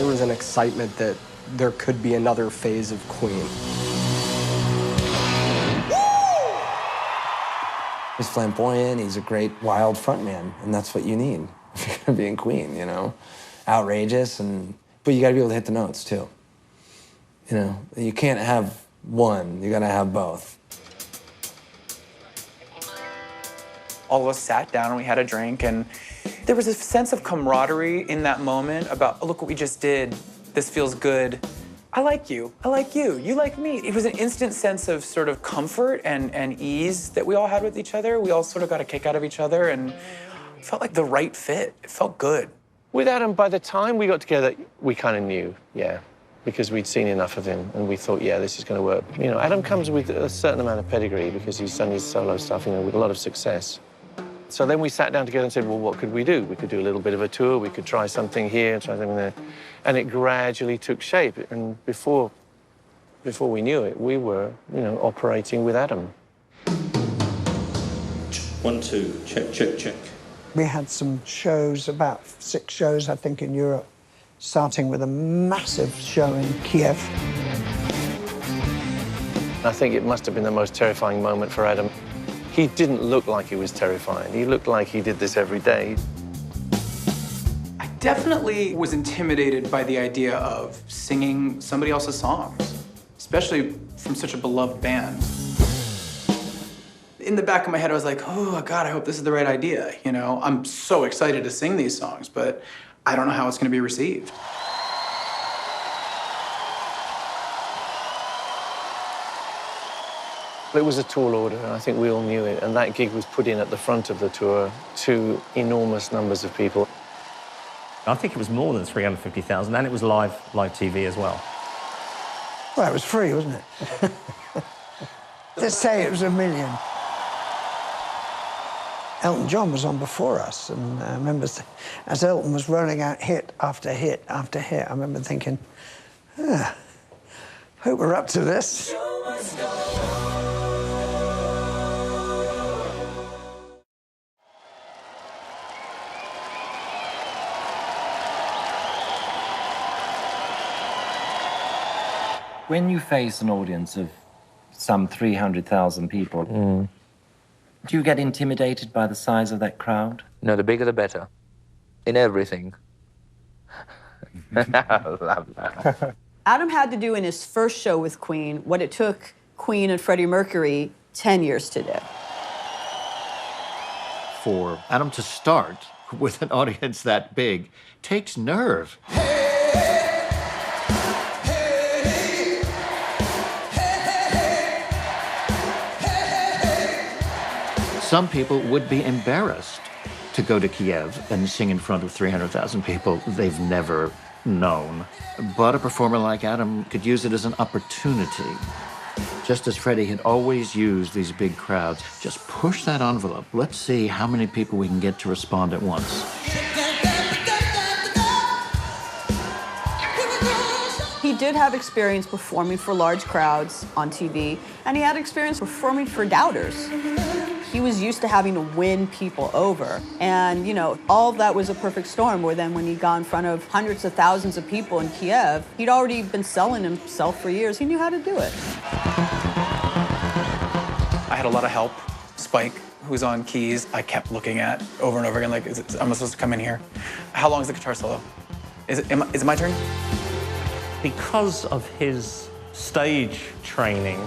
was an excitement that there could be another phase of Queen. He's flamboyant, he's a great wild frontman, and that's what you need if you're gonna be in Queen, you know? Outrageous, but you gotta be able to hit the notes too. You know, you can't have one, you gotta have both. All of us sat down and we had a drink, and there was a sense of camaraderie in that moment about, oh, look what we just did, this feels good. I like you, you like me. It was an instant sense of sort of comfort and ease that we all had with each other. We all sort of got a kick out of each other, and it felt like the right fit. It felt good. With Adam, by the time we got together, we kind of knew, yeah, because we'd seen enough of him, and we thought, yeah, this is going to work. You know, Adam comes with a certain amount of pedigree because he's done his solo stuff, you know, with a lot of success. So then we sat down together and said, well, what could we do? We could do a little bit of a tour, we could try something here, try something there. And it gradually took shape. And before we knew it, we were, you know, operating with Adam. 1, 2, check, check, check. We had some shows, about 6 shows, I think, in Europe, starting with a massive show in Kiev. I think it must have been the most terrifying moment for Adam. He didn't look like he was terrified. He looked like he did this every day. I definitely was intimidated by the idea of singing somebody else's songs, especially from such a beloved band. In the back of my head, I was like, oh, God, I hope this is the right idea. You know, I'm so excited to sing these songs, but I don't know how it's going to be received. It was a tall order, and I think we all knew it, and that gig was put in at the front of the tour to enormous numbers of people. I think it was more than 350,000, and it was live TV as well. Well, it was free, wasn't it? Let's say it was 1 million. Elton John was on before us, and I remember as Elton was rolling out hit after hit after hit, I remember thinking, hope we're up to this. When you face an audience of some 300,000 people, do you get intimidated by the size of that crowd? No, the bigger the better. In everything. I love that. Adam had to do in his first show with Queen what it took Queen and Freddie Mercury 10 years to do. For Adam to start with an audience that big takes nerve. Some people would be embarrassed to go to Kiev and sing in front of 300,000 people they've never known. But a performer like Adam could use it as an opportunity. Just as Freddie had always used these big crowds, just push that envelope. Let's see how many people we can get to respond at once. He did have experience performing for large crowds on TV, and he had experience performing for doubters. He was used to having to win people over. And, you know, all of that was a perfect storm, where then when he got in front of hundreds of thousands of people in Kiev, he'd already been selling himself for years. He knew how to do it. I had a lot of help. Spike, who's on keys, I kept looking at over and over again, like, am I supposed to come in here? How long is the guitar solo? Is it my turn? Because of his stage training,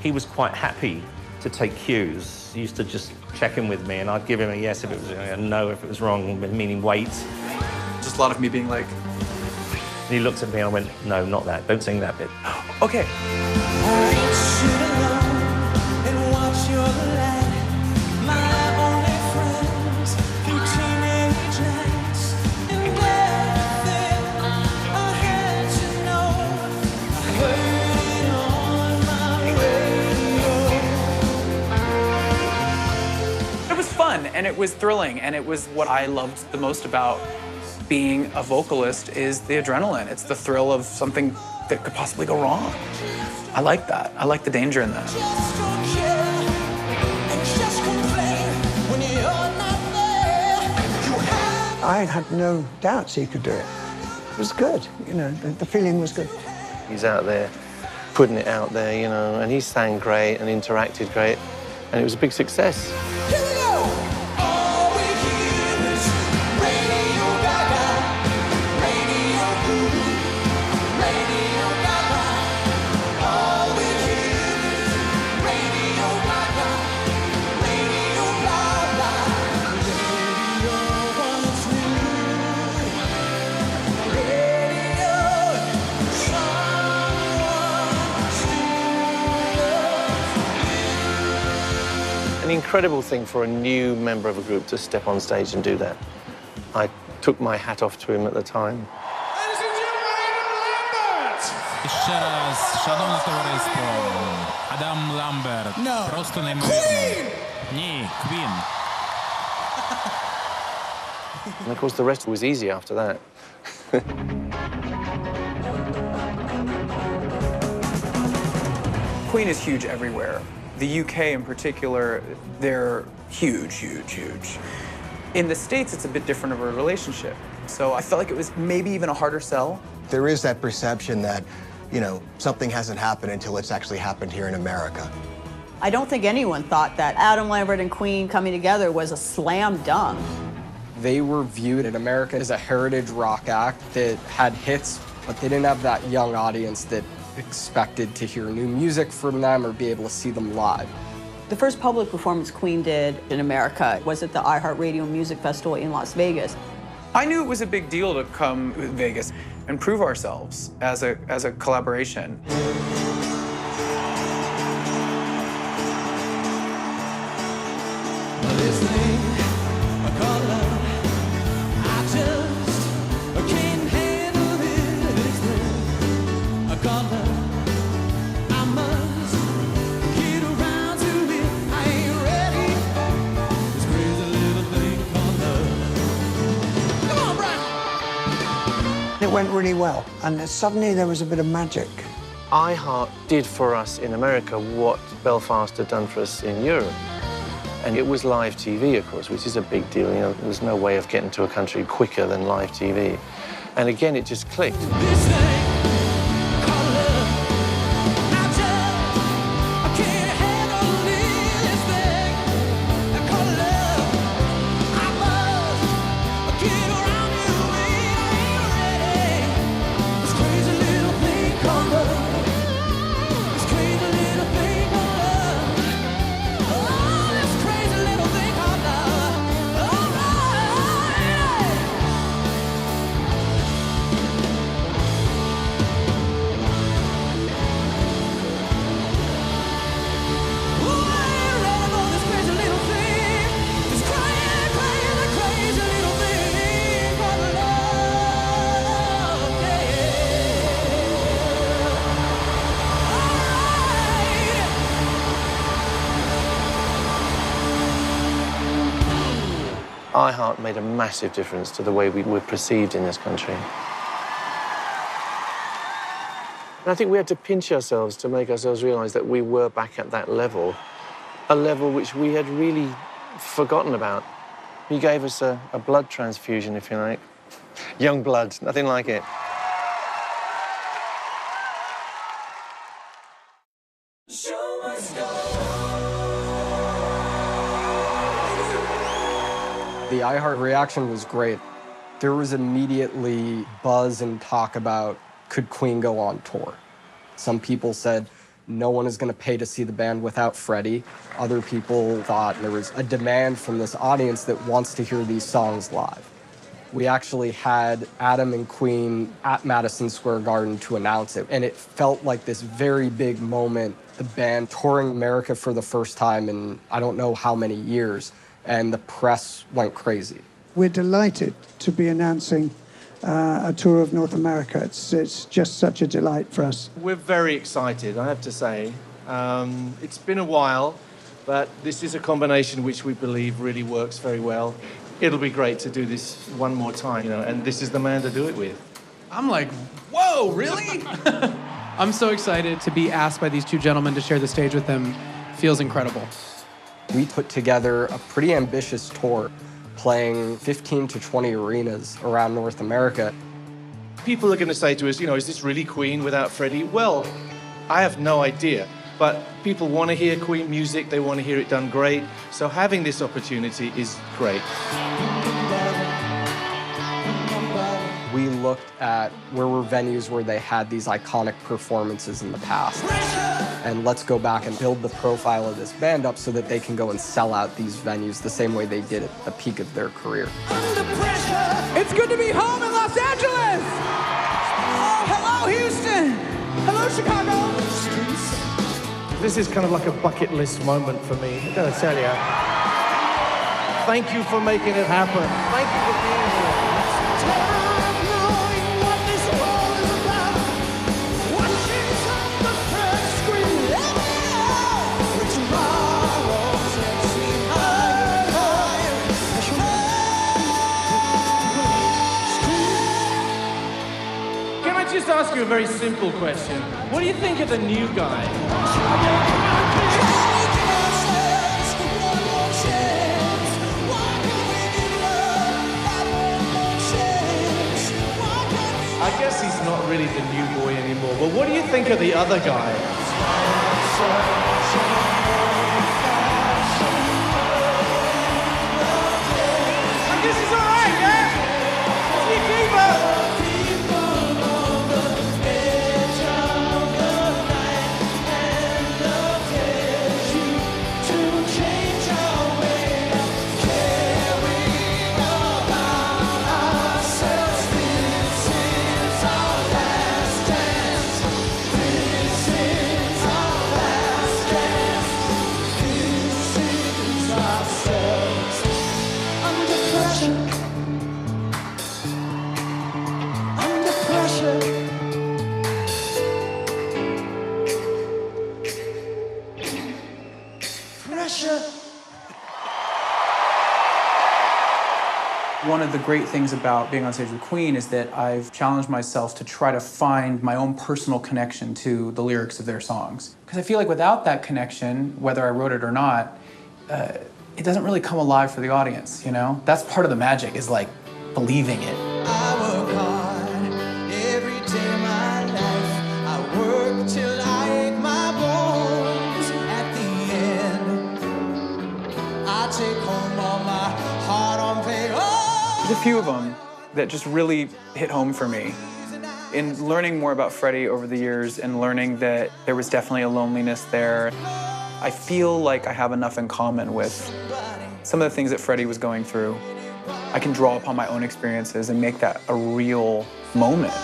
he was quite happy to take cues. He used to just check in with me, and I'd give him a yes if it was a no if it was wrong, meaning wait. Just a lot of me being like... And he looked at me and I went, no, not that. Don't sing that bit. Okay. And it was thrilling, and it was what I loved the most about being a vocalist is the adrenaline. It's the thrill of something that could possibly go wrong. I like that. I like the danger in that. I had no doubts he could do it. was good, you know, the feeling was good. He's out there putting it out there, you know, and he sang great and interacted great, and it was a big success. An incredible thing for a new member of a group to step on stage and do that. I took my hat off to him at the time. Ще раз, шановне товариство, Адам Ламберт. Просто неймовірно. Ні, Queen. And of course, the rest was easy after that. Queen is huge everywhere. The UK in particular, they're huge, huge, huge. In the States, it's a bit different of a relationship. So I felt like it was maybe even a harder sell. There is that perception that, you know, something hasn't happened until it's actually happened here in America. I don't think anyone thought that Adam Lambert and Queen coming together was a slam dunk. They were viewed in America as a heritage rock act that had hits, but they didn't have that young audience that expected to hear new music from them or be able to see them live. The first public performance Queen did in America was at the iHeartRadio Music Festival in Las Vegas. I knew it was a big deal to come to Vegas and prove ourselves as a collaboration. It went really well, and suddenly there was a bit of magic. iHeart did for us in America what Belfast had done for us in Europe. And it was live TV, of course, which is a big deal. You know, there's no way of getting to a country quicker than live TV. And again, it just clicked. iHeart made a massive difference to the way we were perceived in this country. And I think we had to pinch ourselves to make ourselves realize that we were back at that level, a level which we had really forgotten about. He gave us a blood transfusion, if you like. Young blood, nothing like it. The iHeart reaction was great. There was immediately buzz and talk about, could Queen go on tour? Some people said, no one is going to pay to see the band without Freddie. Other people thought there was a demand from this audience that wants to hear these songs live. We actually had Adam and Queen at Madison Square Garden to announce it, and it felt like this very big moment, the band touring America for the first time in I don't know how many years, and the press went crazy. We're delighted to be announcing a tour of North America. It's just such a delight for us. We're very excited, I have to say. It's been a while, but this is a combination which we believe really works very well. It'll be great to do this one more time, you know, and this is the man to do it with. I'm like, whoa, really? I'm so excited to be asked by these two gentlemen to share the stage with them. Feels incredible. We put together a pretty ambitious tour, playing 15 to 20 arenas around North America. People are going to say to us, is this really Queen without Freddie? Well, I have no idea. But people want to hear Queen music. They want to hear it done great. So having this opportunity is great. We looked at where were venues where they had these iconic performances in the past. And let's go back and build the profile of this band up so that they can go and sell out these venues the same way they did at the peak of their career. It's good to be home in Los Angeles! Oh, hello, Houston! Hello, Chicago! This is kind of like a bucket list moment for me. I gotta tell you. Thank you for making it happen. Thank you for being here. Can I just ask you a very simple question? What do you think of the new guy? I guess he's not really the new boy anymore, but what do you think of the other guy? I guess he's all right, yeah? Is he a keeper? One of the great things about being on stage with Queen is that I've challenged myself to try to find my own personal connection to the lyrics of their songs. Because I feel like without that connection, whether I wrote it or not, it doesn't really come alive for the audience, That's part of the magic, is like believing it. I work hard every day of my life. I work till I ache my bones. At the end, I take home all my hard-earned pay. There's a few of them that just really hit home for me. In learning more about Freddie over the years and learning that there was definitely a loneliness there, I feel like I have enough in common with some of the things that Freddie was going through. I can draw upon my own experiences and make that a real moment.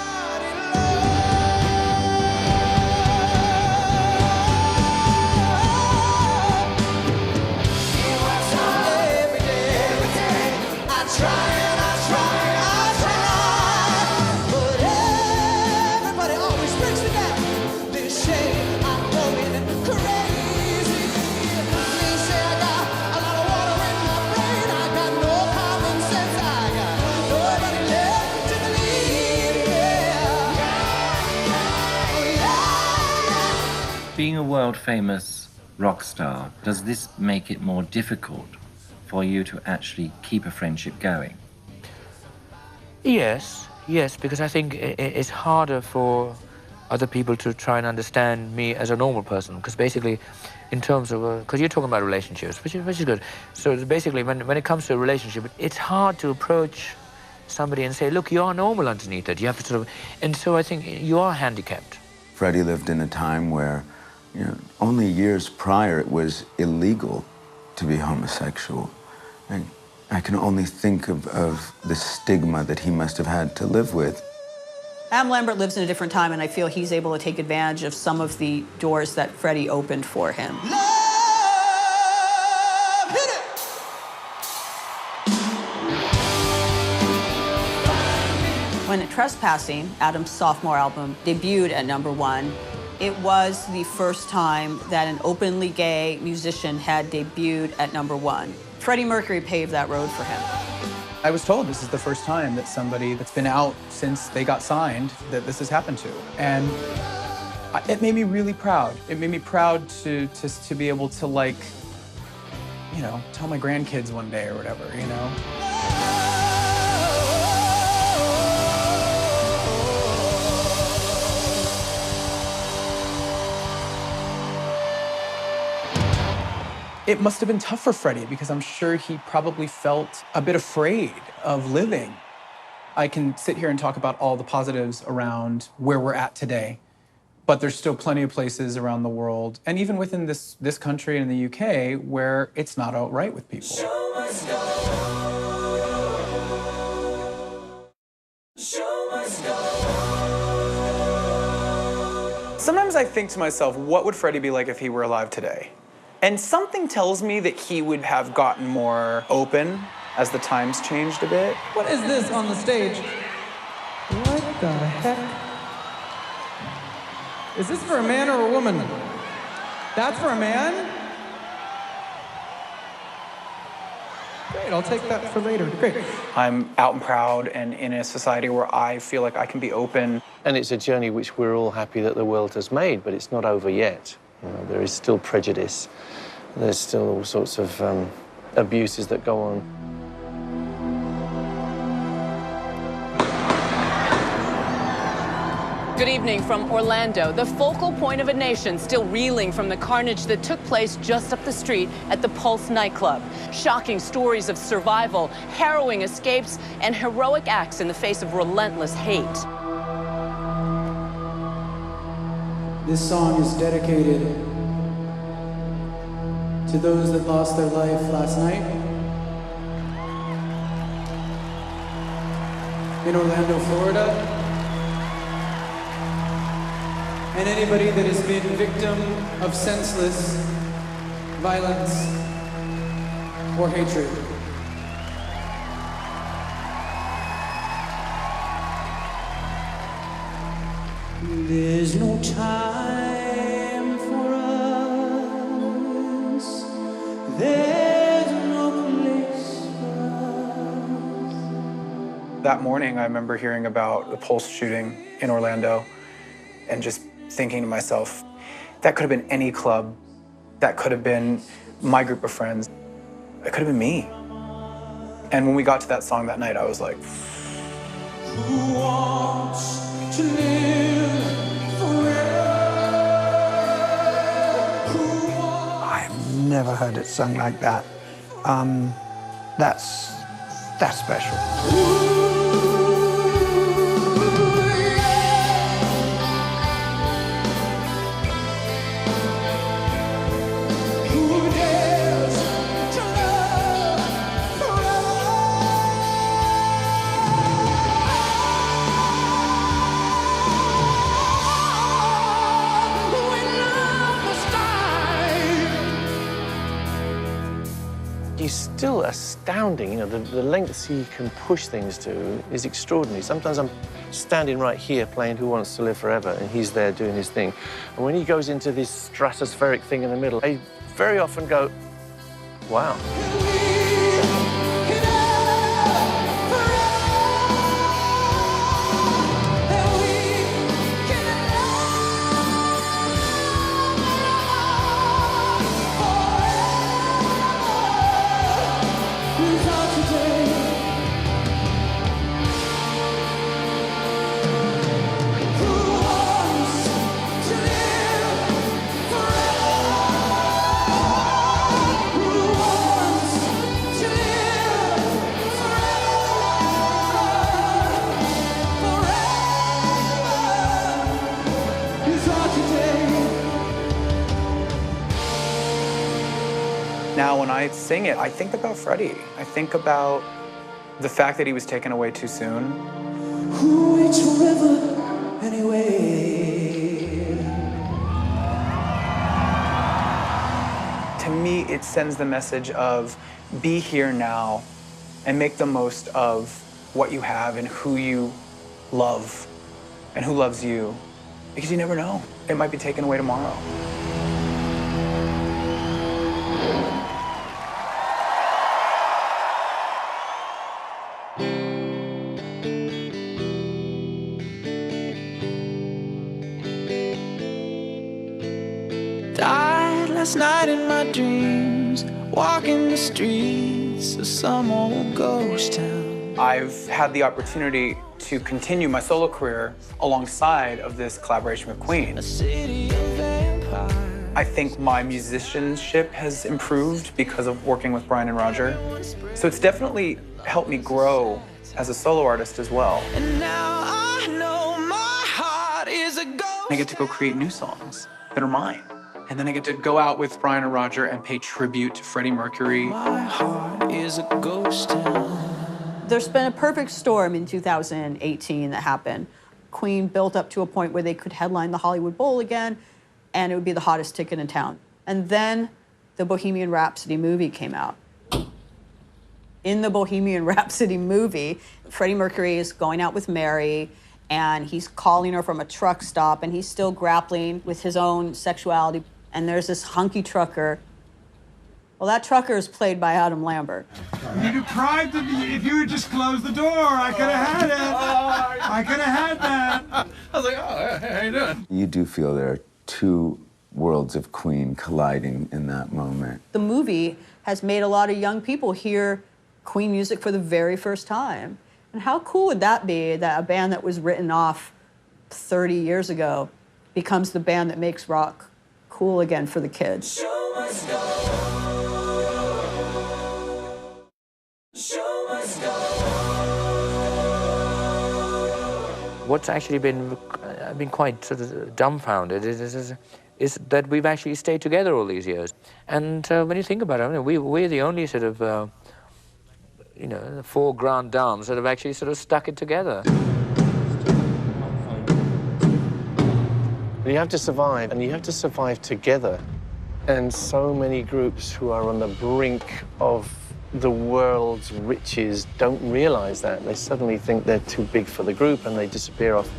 Being a world-famous rock star, does this make it more difficult for you to actually keep a friendship going? Yes, because I think it's harder for other people to try and understand me as a normal person. Because basically, in terms of, because you're talking about relationships, which is good. So basically, when it comes to a relationship, it's hard to approach somebody and say, look, you are normal underneath it. You have to sort of, and so I think you are handicapped. Freddie lived in a time where, only years prior it was illegal to be homosexual. And I can only think of the stigma that he must have had to live with. Adam Lambert lives in a different time, and I feel he's able to take advantage of some of the doors that Freddie opened for him. When Trespassing, Adam's sophomore album, debuted at #1, it was the first time that an openly gay musician had debuted at #1. Freddie Mercury paved that road for him. I was told this is the first time that somebody that's been out since they got signed that this has happened to. And it made me really proud. It made me proud to be able to, like, tell my grandkids one day or whatever, It must have been tough for Freddie because I'm sure he probably felt a bit afraid of living. I can sit here and talk about all the positives around where we're at today, but there's still plenty of places around the world, and even within this country and the UK, where it's not all right with people. Sometimes I think to myself, what would Freddie be like if he were alive today? And something tells me that he would have gotten more open as the times changed a bit. What is this on the stage? What the heck? Is this for a man or a woman? That's for a man? Great, I'll take that for later. Great. I'm out and proud and in a society where I feel like I can be open. And it's a journey which we're all happy that the world has made, but it's not over yet. You know, there is still prejudice. There's still all sorts of abuses that go on. Good evening from Orlando, the focal point of a nation still reeling from the carnage that took place just up the street at the Pulse nightclub. Shocking stories of survival, harrowing escapes, and heroic acts in the face of relentless hate. This song is dedicated to those that lost their life last night in Orlando, Florida. And anybody that has been victim of senseless violence or hatred. There's no time for us. There's no place for us. That morning, I remember hearing about the Pulse shooting in Orlando and just thinking to myself, that could have been any club. That could have been my group of friends. It could have been me. And when we got to that song that night, I was like, Who wants to live forever? I've never heard it sung like that. That's special. He's still astounding. You know, the lengths he can push things to is extraordinary. Sometimes I'm standing right here playing Who Wants to Live Forever, and he's there doing his thing. And when he goes into this stratospheric thing in the middle, I very often go, wow. now when I sing it, I think about Freddie. I think about the fact that he was taken away too soon. Who waits forever anyway? To me, it sends the message of be here now and make the most of what you have and who you love and who loves you. Because you never know. It might be taken away tomorrow. Died last night in my dreams, walking the streets of some old ghost town. I've had the opportunity to continue my solo career alongside of this collaboration with Queen. A city of vampires. I think my musicianship has improved because of working with Brian and Roger. So it's definitely helped me grow as a solo artist as well. And now I know my heart is a ghost. I get to go create new songs that are mine. And then I get to go out with Brian and Roger and pay tribute to Freddie Mercury. My heart is a ghost town. There's been a perfect storm in 2018 that happened. Queen built up to a point where they could headline the Hollywood Bowl again, and it would be the hottest ticket in town. And then the Bohemian Rhapsody movie came out. In the Bohemian Rhapsody movie, Freddie Mercury is going out with Mary, and he's calling her from a truck stop, and he's still grappling with his own sexuality. And there's this hunky trucker. Well, that trucker is played by Adam Lambert. You deprived of me. If you had just closed the door, I could have had it. I could have had that. I was like, oh, hey, how you doing? You do feel there are two worlds of Queen colliding in that moment. The movie has made a lot of young people hear Queen music for the very first time. And how cool would that be, that a band that was written off 30 years ago becomes the band that makes rock cool again for the kids? What's actually been, I've been quite sort of dumbfounded is that we've actually stayed together all these years. And when you think about it, I mean, we're the only sort of, you know, the four grand dames that have actually sort of stuck it together. You have to survive, and you have to survive together. And so many groups who are on the brink of the world's riches don't realize that. They suddenly think they're too big for the group and they disappear off.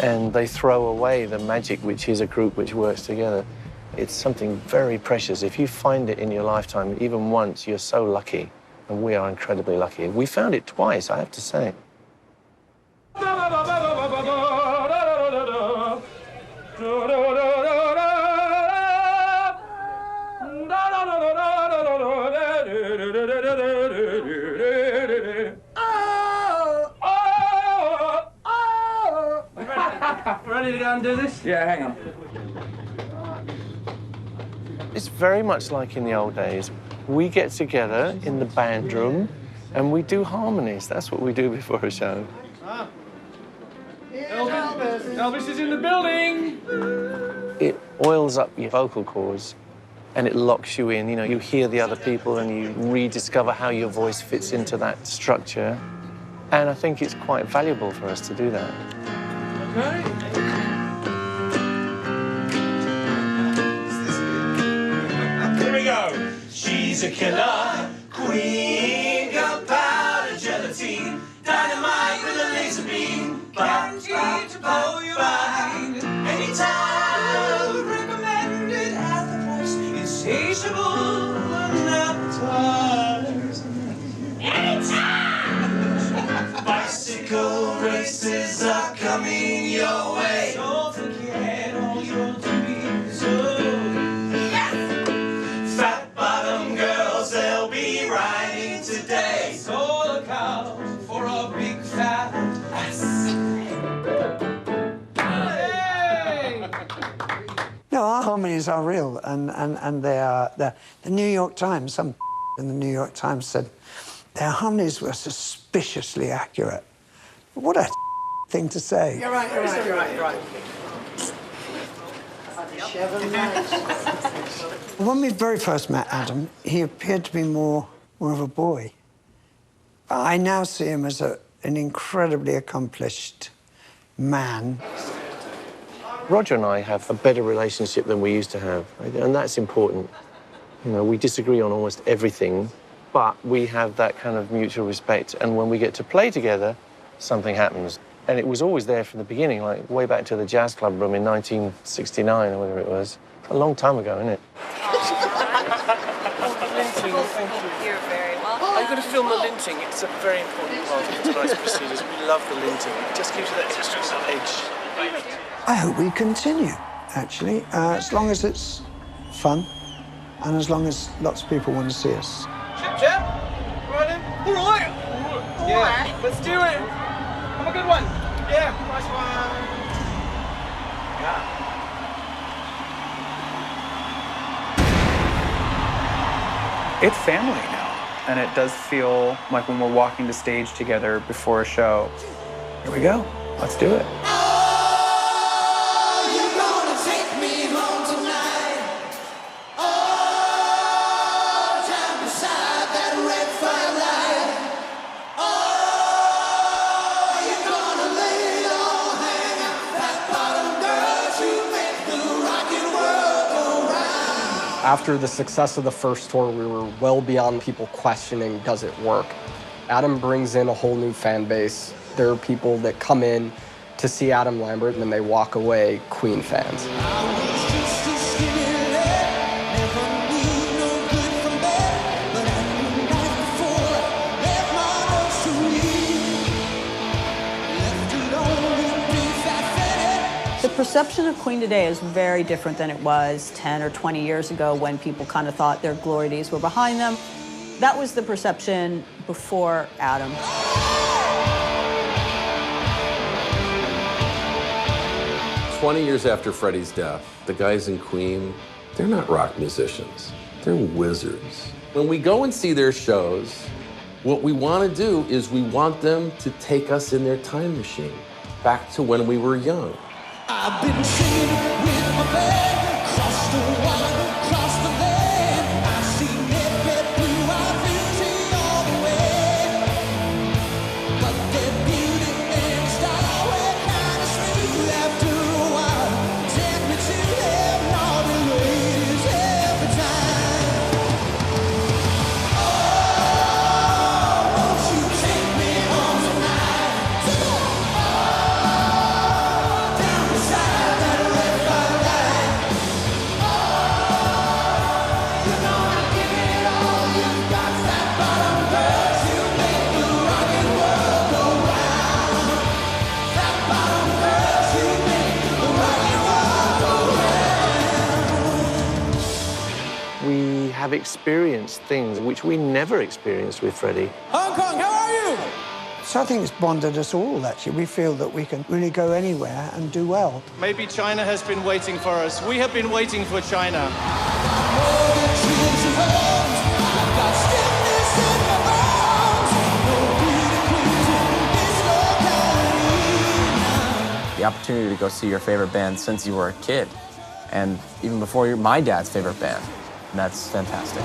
And they throw away the magic which is a group which works together. It's something very precious. If you find it in your lifetime, even once, you're so lucky. And we are incredibly lucky. We found it twice, I have to say. Ready to go and do this? Yeah, hang on. It's very much like in the old days. We get together in the band room and we do harmonies. That's what we do before a show. Elvis is in the building! It oils up your vocal cords and it locks you in. You know, you hear the other people and you rediscover how your voice fits into that structure. And I think it's quite valuable for us to do that. Here we go. She's a killer queen, gunpowder gelatine, dynamite with a laser beam, guaranteed to blow your mind. Anytime, recommended at the price, insatiable and appetizing. Anytime! Bicycle races are coming your way. Don't forget all your dreams. Fat bottom girls, they'll be riding today. So look out for a big fat ass. Hey! No, our harmonies are real, and they are. The New York Times, some in the New York Times said their harmonies were suspiciously accurate. What a thing to say. You're right. When we very first met Adam, he appeared to be more of a boy. I now see him as an incredibly accomplished man. Roger and I have a better relationship than we used to have, and that's important. You know, we disagree on almost everything, but we have that kind of mutual respect, and when we get to play together, something happens. And it was always there from the beginning, like way back to the Jazz Club room in 1969 or whatever it was. A long time ago, isn't it? You're very welcome. Oh, you've got to film the linting. It's a very important part of tonight's procedures. We love the linting. It just gives you that extra edge. I hope we continue, actually, as long as it's fun and as long as lots of people want to see us. Chip? Right in? All right. Yeah, let's do it. Have a good one. Yeah, nice one. Yeah. It's family now, and it does feel like when we're walking to stage together before a show. Here we go. Let's do it. After the success of the first tour, we were well beyond people questioning, does it work? Adam brings in a whole new fan base. There are people that come in to see Adam Lambert and then they walk away Queen fans. The perception of Queen today is very different than it was 10 or 20 years ago when people kind of thought their glory days were behind them. That was the perception before Adam. 20 years after Freddie's death, the guys in Queen, they're not rock musicians. They're wizards. When we go and see their shows, what we want to do is we want them to take us in their time machine, back to when we were young. I've been singing with my band, across the water, across the land. I've seen it get blue, I've been all the way. But their beauty and style were kind of smooth after a while. Take me to them naughty ladies every time. Oh, won't you take me home tonight? We have experienced things which we never experienced with Freddie. Hong Kong, how are you? So I think it's bonded us all, actually. We feel that we can really go anywhere and do well. Maybe China has been waiting for us. We have been waiting for China. The opportunity to go see your favorite band since you were a kid, and even before you're my dad's favorite band. And that's fantastic.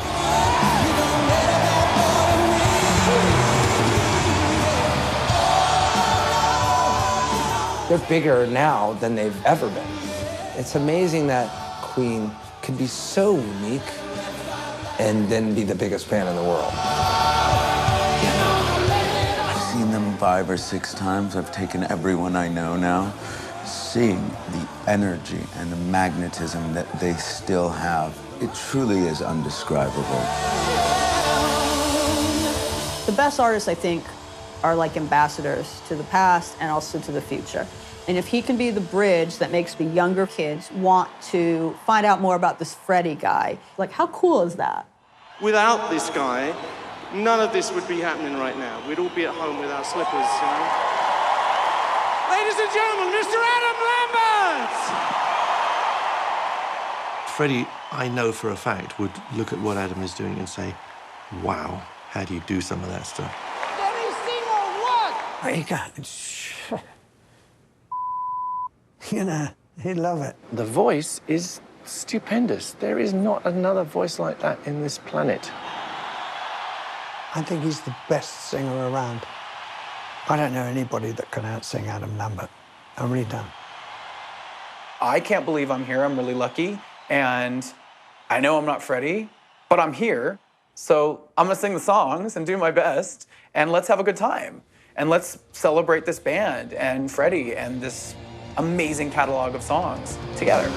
They're bigger now than they've ever been. It's amazing that Queen could be so unique and then be the biggest band in the world. I've seen them 5 or 6 times. I've taken everyone I know now. Seeing the energy and the magnetism that they still have, it truly is undescribable. The best artists, I think, are like ambassadors to the past and also to the future. And if he can be the bridge that makes the younger kids want to find out more about this Freddie guy, like, how cool is that? Without this guy, none of this would be happening right now. We'd all be at home with our slippers, you know? Ladies and gentlemen, Mr. Adam Lambert! Freddie, I know for a fact, would look at what Adam is doing and say, wow, how do you do some of that stuff? There you go. You know, he'd love it. The voice is stupendous. There is not another voice like that in this planet. I think he's the best singer around. I don't know anybody that can out-sing Adam Lambert. I really don't. I can't believe I'm here. I'm really lucky. And I know I'm not Freddie, but I'm here. So I'm gonna sing the songs and do my best, and let's have a good time. And let's celebrate this band and Freddie and this amazing catalog of songs together.